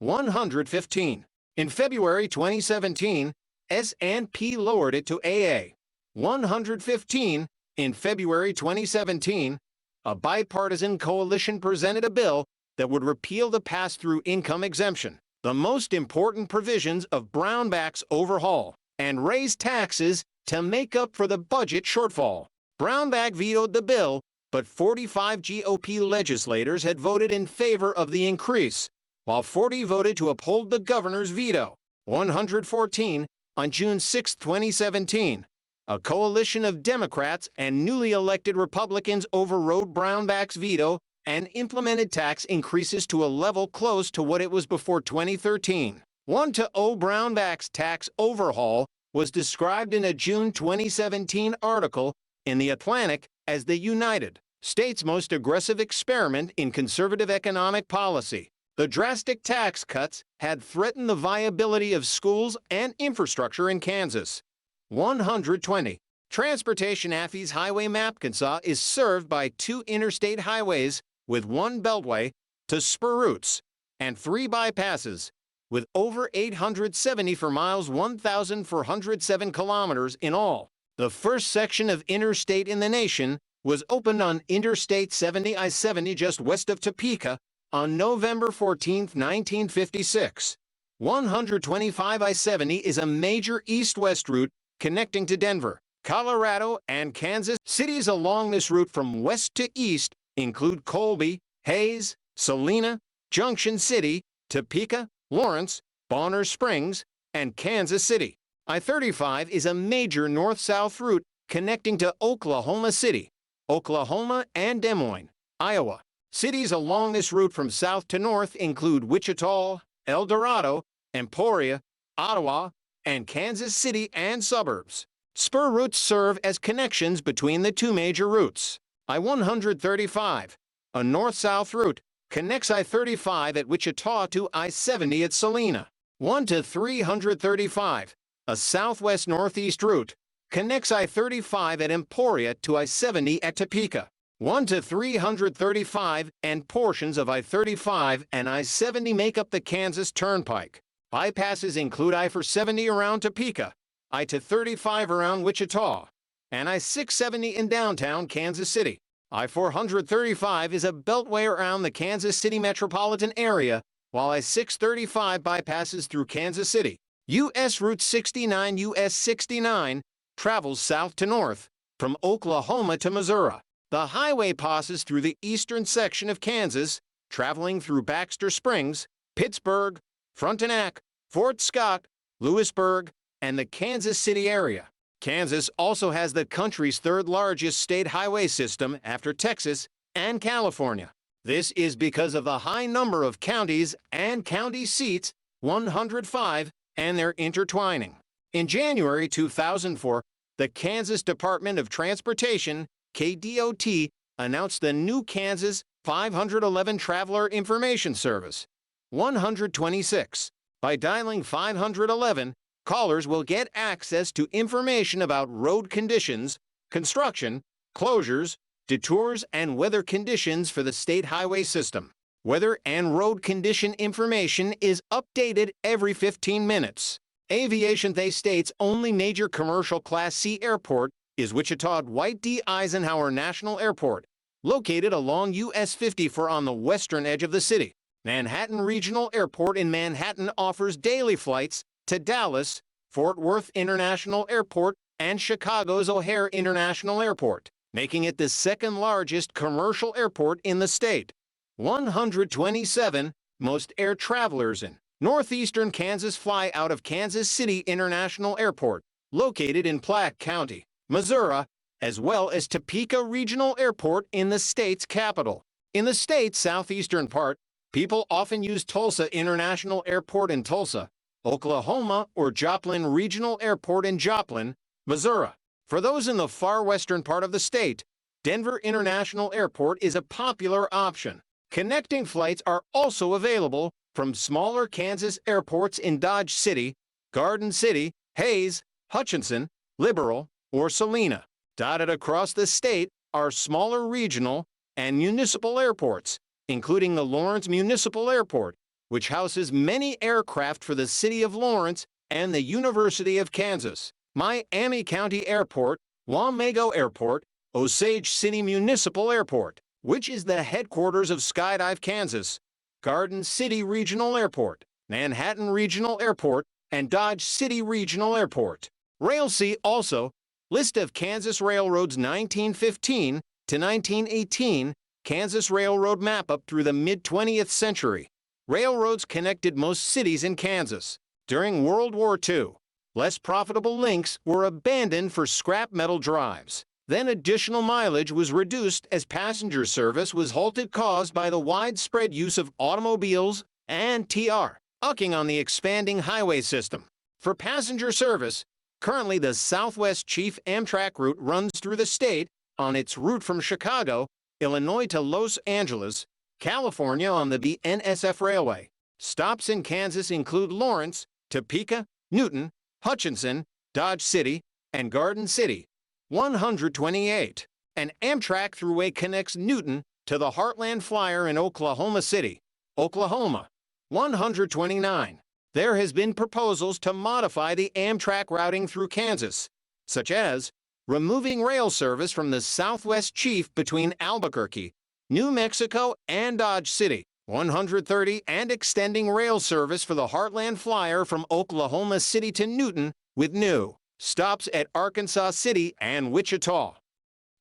S1: 115. In February 2017, S&P lowered it to AA. 115. In February 2017, a bipartisan coalition presented a bill that would repeal the pass-through income exemption, the most important provisions of Brownback's overhaul, and raise taxes to make up for the budget shortfall. Brownback vetoed the bill, but 45 GOP legislators had voted in favor of the increase, while 40 voted to uphold the governor's veto. 114. On June 6, 2017, a coalition of Democrats and newly elected Republicans overrode Brownback's veto and implemented tax increases to a level close to what it was before 2013. 1-0 Brownback's tax overhaul was described in a June 2017 article in The Atlantic as the United States' most aggressive experiment in conservative economic policy. The drastic tax cuts had threatened the viability of schools and infrastructure in Kansas. 120. Transportation Affy's highway map Kansa is served by 2 interstate highways with 1 beltway to spur routes and 3 bypasses with over 874 miles, 1,407 kilometers in all. The first section of interstate in the nation was opened on Interstate 70 I-70 just west of Topeka on November 14, 1956. 125 I-70 is a major east-west route connecting to Denver, Colorado, and Kansas. Cities along this route from west to east include Colby, Hayes, Salina, Junction City, Topeka, Lawrence, Bonner Springs, and Kansas City. I-35 is a major north-south route connecting to Oklahoma City, Oklahoma, and Des Moines, Iowa. Cities along this route from south to north include Wichita, El Dorado, Emporia, Ottawa, and Kansas City and suburbs. Spur routes serve as connections between the 2 major routes. I-135, a north-south route, connects I-35 at Wichita to I-70 at Salina. 1-335, a southwest-northeast route, connects I-35 at Emporia to I-70 at Topeka. 1-335 and portions of I-35 and I-70 make up the Kansas Turnpike. Bypasses include I-470 around Topeka, I-35 around Wichita, and I-670 in downtown Kansas City. I-435 is a beltway around the Kansas City metropolitan area, while I-635 bypasses through Kansas City. U.S. Route 69 U.S. 69 travels south to north, from Oklahoma to Missouri. The highway passes through the eastern section of Kansas, traveling through Baxter Springs, Pittsburgh, Frontenac, Fort Scott, Lewisburg, and the Kansas City area. Kansas also has the country's 3rd-largest state highway system after Texas and California. This is because of the high number of counties and county seats, 105, and their intertwining. In January 2004, the Kansas Department of Transportation, KDOT, announced the new Kansas 511 Traveler Information Service. 126. By dialing 511, callers will get access to information about road conditions, construction, closures, detours, and weather conditions for the state highway system. Weather and road condition information is updated every 15 minutes. Aviation Day state's only major commercial Class C airport is Wichita Dwight D. Eisenhower National Airport, located along US 54 on the western edge of the city. Manhattan Regional Airport in Manhattan offers daily flights to Dallas, Fort Worth International Airport, and Chicago's O'Hare International Airport, making it the 2nd-largest commercial airport in the state. 127. Most air travelers in northeastern Kansas fly out of Kansas City International Airport, located in Platte County, Missouri, as well as Topeka Regional Airport in the state's capital. In the state's southeastern part, people often use Tulsa International Airport in Tulsa, Oklahoma or Joplin Regional Airport in Joplin, Missouri. For those in the far western part of the state, Denver International Airport is a popular option. Connecting flights are also available from smaller Kansas airports in Dodge City, Garden City, Hayes, Hutchinson, Liberal, or Salina. Dotted across the state are smaller regional and municipal airports, including the Lawrence Municipal Airport, which houses many aircraft for the city of Lawrence and the University of Kansas, Miami County Airport, Wamego Airport, Osage City Municipal Airport, which is the headquarters of Skydive Kansas, Garden City Regional Airport, Manhattan Regional Airport, and Dodge City Regional Airport. Rail-See also, list of Kansas railroads 1915 to 1918, Kansas Railroad map up through the mid-20th century. Railroads connected most cities in Kansas. During World War II, less profitable links were abandoned for scrap metal drives. Then additional mileage was reduced as passenger service was halted caused by the widespread use of automobiles and trucking on the expanding highway system. For passenger service, currently the Southwest Chief Amtrak route runs through the state on its route from Chicago, Illinois to Los Angeles, California on the BNSF Railway. Stops in Kansas include Lawrence, Topeka, Newton, Hutchinson, Dodge City, and Garden City. 128. An Amtrak thruway connects Newton to the Heartland Flyer in Oklahoma City, Oklahoma. 129. There has been proposals to modify the Amtrak routing through Kansas, such as removing rail service from the Southwest Chief between Albuquerque, New Mexico, and Dodge City. 130. And extending rail service for the Heartland Flyer from Oklahoma City to Newton with new stops at Arkansas City and Wichita.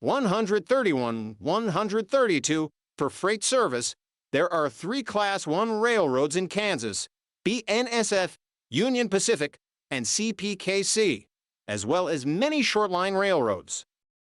S1: 131. 132. For freight service, there are 3 Class 1 railroads in Kansas, BNSF, Union Pacific, and CPKC, as well as many short-line railroads.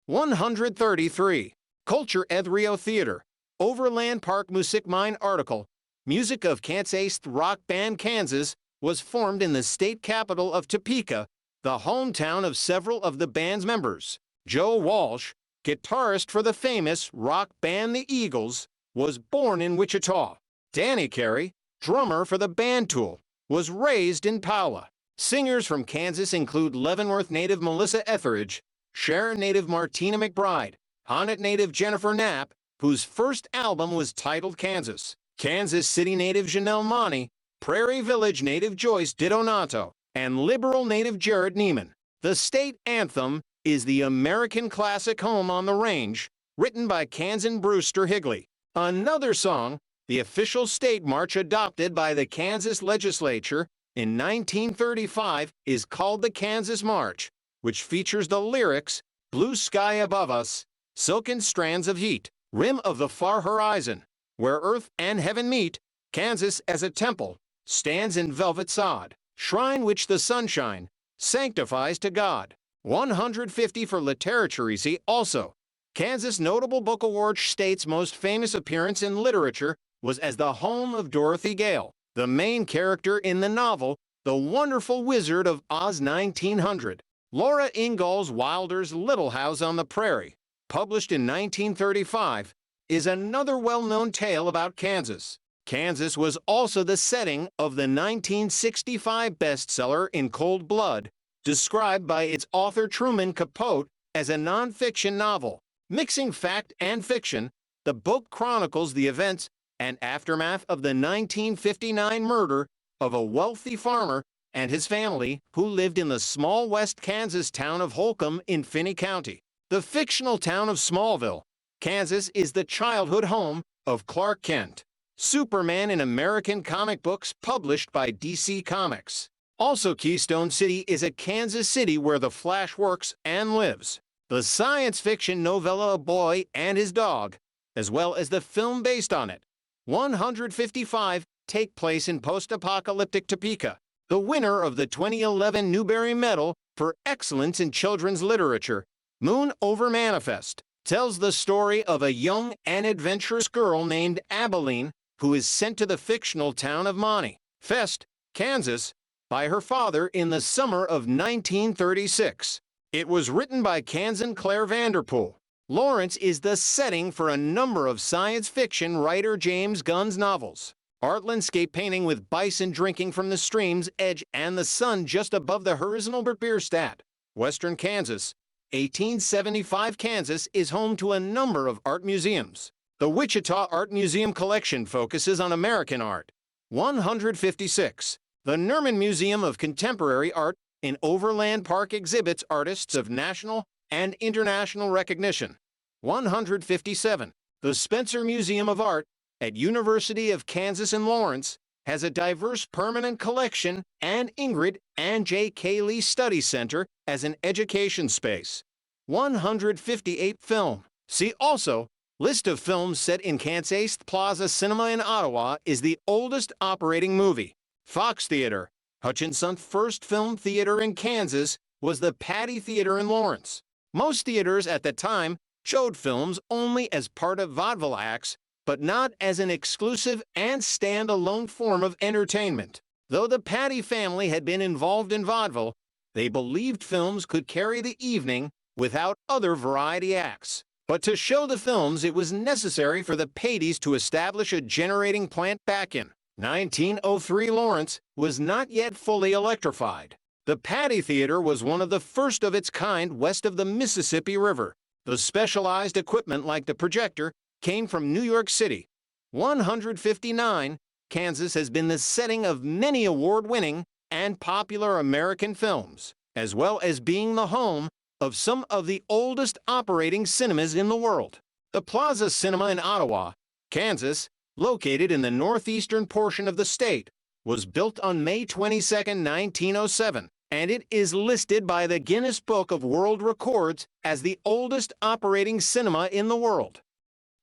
S1: 133. Culture Ethrio Theater, Overland Park Musikmine article, Music of Kansas Rock Band Kansas, was formed in the state capital of Topeka, the hometown of several of the band's members. Joe Walsh, guitarist for the famous rock band The Eagles, was born in Wichita. Danny Carey, drummer for the band Tool, was raised in Paula. Singers from Kansas include Leavenworth native Melissa Etheridge, Sharon native Martina McBride, Honnet native Jennifer Knapp, whose first album was titled Kansas, Kansas City native Janelle Monty, Prairie Village native Joyce DiDonato, and Liberal native Jared Neiman. The state anthem is the American classic Home on the Range, written by Kansan Brewster Higley. Another song, the official state march adopted by the Kansas legislature in 1935, is called the Kansas March, which features the lyrics, "Blue sky above us, silken strands of heat, rim of the far horizon, where earth and heaven meet, Kansas as a temple, stands in velvet sod, shrine which the sunshine sanctifies to God." 150 for Literature. Also, Kansas Notable Book Award state's most famous appearance in literature was as the home of Dorothy Gale, the main character in the novel The Wonderful Wizard of Oz 1900. Laura Ingalls Wilder's Little House on the Prairie, published in 1935, is another well-known tale about Kansas. Kansas was also the setting of the 1965 bestseller In Cold Blood, described by its author Truman Capote as a nonfiction novel. Mixing fact and fiction, the book chronicles the events and aftermath of the 1959 murder of a wealthy farmer and his family who lived in the small West Kansas town of Holcomb in Finney County. The fictional town of Smallville, Kansas, is the childhood home of Clark Kent, Superman in American comic books published by DC Comics. Also, Keystone City is a Kansas City where the Flash works and lives. The science fiction novella A Boy and His Dog, as well as the film based on it, 155, take place in post-apocalyptic Topeka. The winner of the 2011 Newbery Medal for Excellence in Children's Literature, Moon Over Manifest, tells the story of a young and adventurous girl named Abilene who is sent to the fictional town of Manifest, Kansas, by her father in the summer of 1936. It was written by Kansan Claire Vanderpool. Lawrence is the setting for a number of science fiction writer James Gunn's novels. Art landscape painting with bison drinking from the stream's edge and the sun just above the horizontal Bierstadt. Western Kansas. 1875 Kansas is home to a number of art museums. The Wichita Art Museum collection focuses on American art. 156. The Nerman Museum of Contemporary Art in Overland Park exhibits artists of national and international recognition. 157. The Spencer Museum of Art at University of Kansas in Lawrence has a diverse permanent collection and Ingrid and J. K. Lee Study Center as an education space. 158. Film. See also, list of films set in Kansas. Plaza Cinema in Ottawa is the oldest operating movie. Fox Theater. Hutchinson's first film theater in Kansas was the Patty Theater in Lawrence. Most theaters at the time showed films only as part of vaudeville acts, but not as an exclusive and stand-alone form of entertainment. Though the Patty family had been involved in vaudeville, they believed films could carry the evening without other variety acts. But to show the films, it was necessary for the Pattys to establish a generating plant back in 1903. Lawrence was not yet fully electrified. The Patty Theater was one of the first of its kind west of the Mississippi River. The specialized equipment like the projector came from New York City. 159. Kansas has been the setting of many award-winning and popular American films, as well as being the home of some of the oldest operating cinemas in the world. The Plaza Cinema in Ottawa, Kansas, located in the northeastern portion of the state, was built on May 22, 1907, and it is listed by the Guinness Book of World Records as the oldest operating cinema in the world.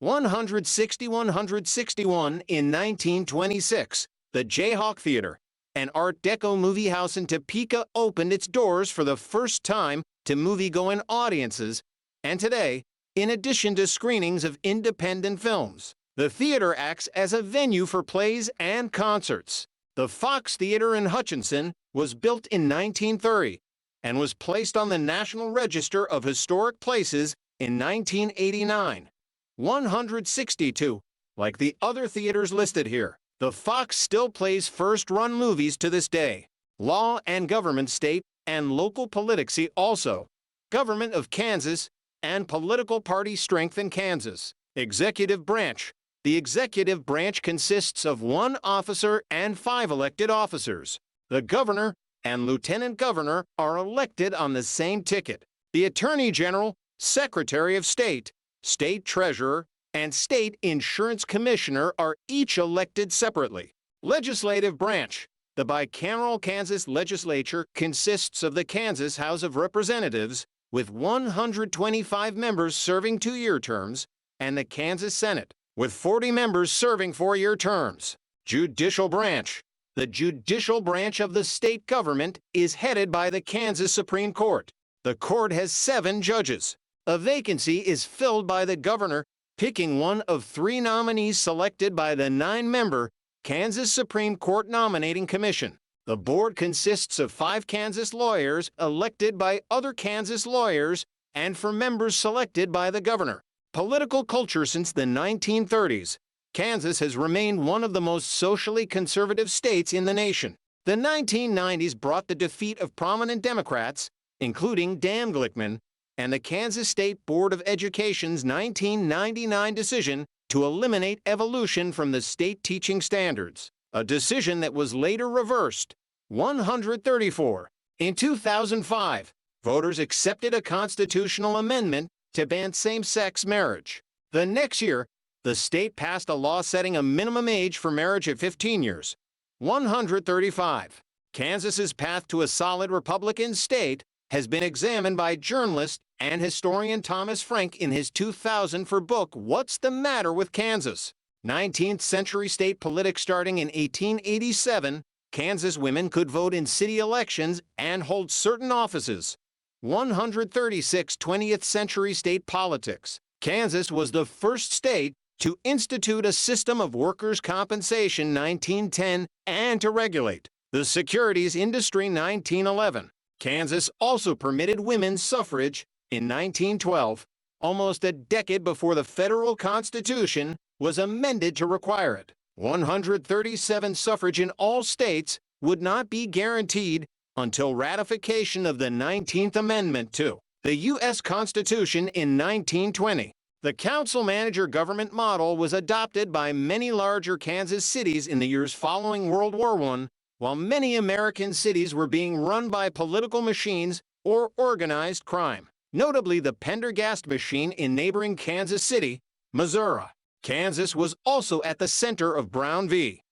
S1: 161. In 1926, the Jayhawk Theater, an Art Deco movie house in Topeka, opened its doors for the first time to movie-going audiences, and today, in addition to screenings of independent films, the theater acts as a venue for plays and concerts. The Fox Theater in Hutchinson was built in 1930 and was placed on the National Register of Historic Places in 1989. 162. Like the other theaters listed here, the Fox still plays first-run movies to this day. Law and Government, State and Local Politics also. Government of Kansas and Political Party Strength in Kansas. Executive Branch. The executive branch consists of 1 officer and 5 elected officers. The governor and lieutenant governor are elected on the same ticket. The Attorney General, Secretary of State, State Treasurer, and State Insurance Commissioner are each elected separately. Legislative Branch. The bicameral Kansas legislature consists of the Kansas House of Representatives, with 125 members serving 2-year terms, and the Kansas Senate, with 40 members serving 4-year terms. Judicial Branch. The judicial branch of the state government is headed by the Kansas Supreme Court. The court has 7 judges. A vacancy is filled by the governor, picking one of 3 nominees selected by the 9-member Kansas Supreme Court Nominating Commission. The board consists of 5 Kansas lawyers elected by other Kansas lawyers and for members selected by the governor. Political culture. Since the 1930s, Kansas has remained one of the most socially conservative states in the nation. The 1990s brought the defeat of prominent Democrats, including Dan Glickman, and the Kansas State Board of Education's 1999 decision to eliminate evolution from the state teaching standards, a decision that was later reversed. 134. In 2005, voters accepted a constitutional amendment to ban same-sex marriage. The next year, the state passed a law setting a minimum age for marriage at 15 years. 135. Kansas's path to a solid Republican state has been examined by journalist and historian Thomas Frank in his 2004 book, What's the Matter with Kansas? 19th Century State Politics. Starting in 1887, Kansas women could vote in city elections and hold certain offices. 136. 20th Century State Politics. Kansas was the first state to institute a system of workers' compensation 1910 and to regulate The securities industry 1911. Kansas also permitted women's suffrage in 1912, almost a decade before the federal constitution was amended to require it. 137 suffrage in all states would not be guaranteed until ratification of the 19th Amendment to the U.S. Constitution in 1920. The council-manager government model was adopted by many larger Kansas cities in the years following World War I, while many American cities were being run by political machines or organized crime, notably the Pendergast machine in neighboring Kansas City, Missouri. Kansas was also at the center of Brown v.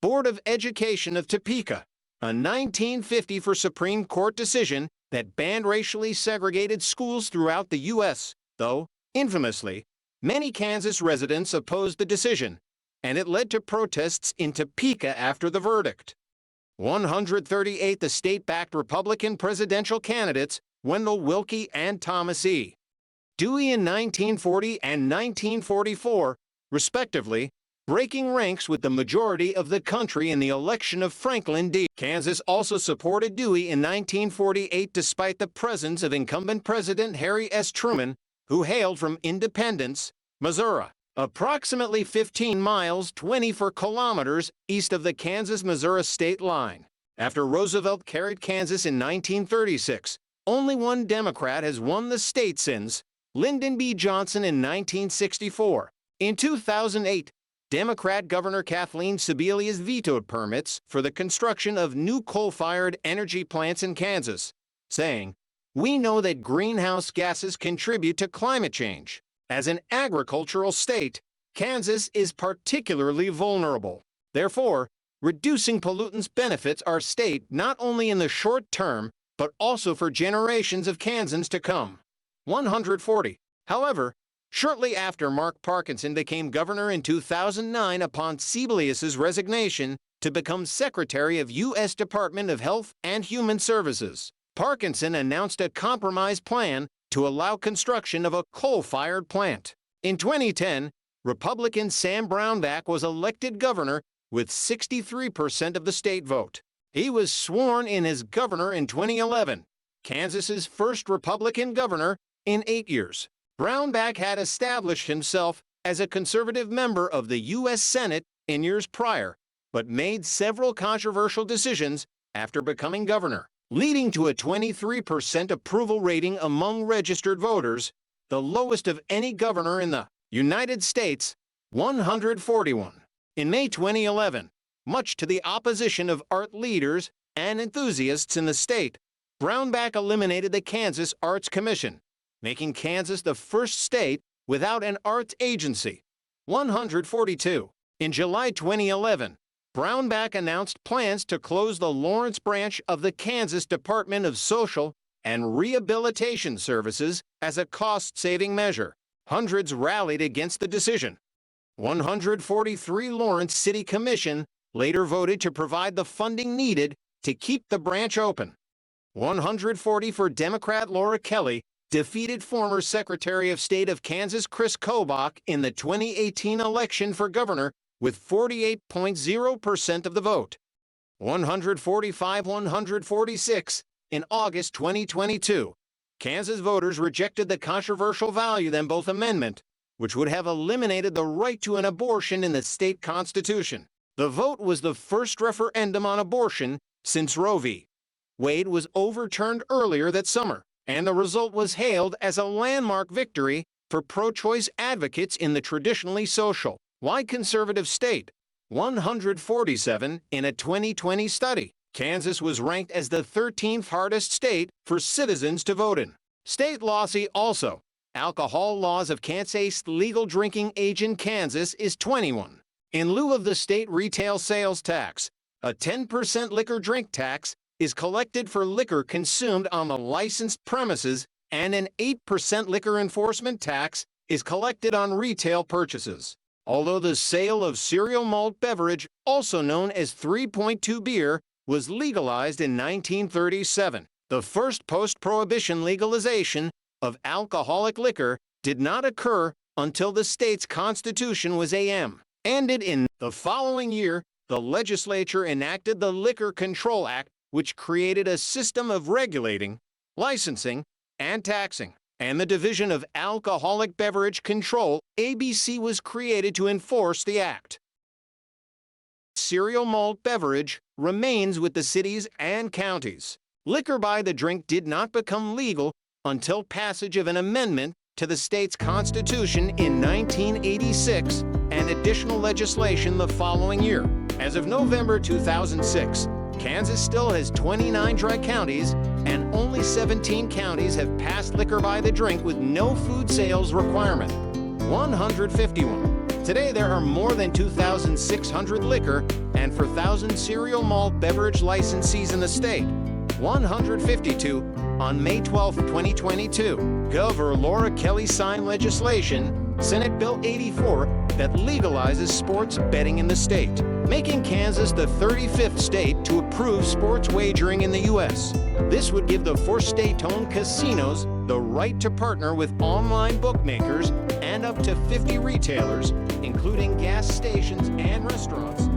S1: Board of Education of Topeka, a 1950 Supreme Court decision that banned racially segregated schools throughout the U.S., though, infamously, many Kansas residents opposed the decision, and it led to protests in Topeka after the verdict. 138 the state-backed Republican presidential candidates, Wendell Willkie and Thomas E. Dewey in 1940 and 1944, respectively, breaking ranks with the majority of the country in the election of Franklin D. Kansas also supported Dewey in 1948 despite the presence of incumbent President Harry S. Truman, who hailed from Independence, Missouri, approximately 15 miles 24 kilometers east of the Kansas-Missouri state line. After Roosevelt carried Kansas in 1936, only one Democrat has won the state since, Lyndon B. Johnson in 1964. In 2008, Democrat Governor Kathleen Sebelius vetoed permits for the construction of new coal-fired energy plants in Kansas, saying, "We know that greenhouse gases contribute to climate change. As an agricultural state, Kansas is particularly vulnerable. Therefore, reducing pollutants benefits our state not only in the short term, but also for generations of Kansans to come." 140. However, shortly after Mark Parkinson became governor in 2009 upon Sebelius's resignation to become Secretary of U.S. Department of Health and Human Services, Parkinson announced a compromise plan to allow construction of a coal-fired plant. In 2010, Republican Sam Brownback was elected governor with 63% of the state vote. He was sworn in as governor in 2011, Kansas's first Republican governor in 8 years. Brownback had established himself as a conservative member of the U.S. Senate in years prior, but made several controversial decisions after becoming governor, leading to a 23% approval rating among registered voters, the lowest of any governor in the United States. 141. In May 2011, much to the opposition of art leaders and enthusiasts in the state, Brownback eliminated the Kansas Arts Commission, making Kansas the first state without an arts agency. 142. In July 2011, Brownback announced plans to close the Lawrence branch of the Kansas Department of Social and Rehabilitation Services as a cost-saving measure. Hundreds rallied against the decision. 143 Lawrence City Commission later voted to provide the funding needed to keep the branch open. 140 for Democrat Laura Kelly defeated former Secretary of State of Kansas Chris Kobach in the 2018 election for governor with 48.0% of the vote. 145-146. In August 2022, Kansas voters rejected the controversial Value Them Both Amendment, which would have eliminated the right to an abortion in the state constitution. The vote was the first referendum on abortion since Roe v. Wade was overturned earlier that summer, and the result was hailed as a landmark victory for pro-choice advocates in the traditionally social, white conservative state. 147. In a 2020 study, Kansas was ranked as the 13th hardest state for citizens to vote in. State law. See also, alcohol laws of Kansas. Legal drinking age in Kansas is 21. In lieu of the state retail sales tax, a 10% liquor drink tax is collected for liquor consumed on the licensed premises, and an 8% liquor enforcement tax is collected on retail purchases. Although the sale of cereal malt beverage, also known as 3.2 beer, was legalized in 1937, the first post-prohibition legalization of alcoholic liquor did not occur until the state's constitution was ended in the following year, the legislature enacted the Liquor Control Act, which created a system of regulating, licensing, and taxing. And the Division of Alcoholic Beverage Control, ABC, was created to enforce the act. Cereal malt beverage remains with the cities and counties. Liquor by the drink did not become legal until passage of an amendment to the state's constitution in 1986 and additional legislation the following year. As of November 2006, Kansas still has 29 dry counties, and only 17 counties have passed liquor by the drink with no food sales requirement. 151. Today there are more than 2,600 liquor and 4,000 cereal malt beverage licensees in the state. 152. On May 12, 2022, Governor Laura Kelly signed legislation, Senate Bill 84, that legalizes sports betting in the state, making Kansas the 35th state to approve sports wagering in the U.S. This would give the four state-owned casinos the right to partner with online bookmakers and up to 50 retailers, including gas stations and restaurants.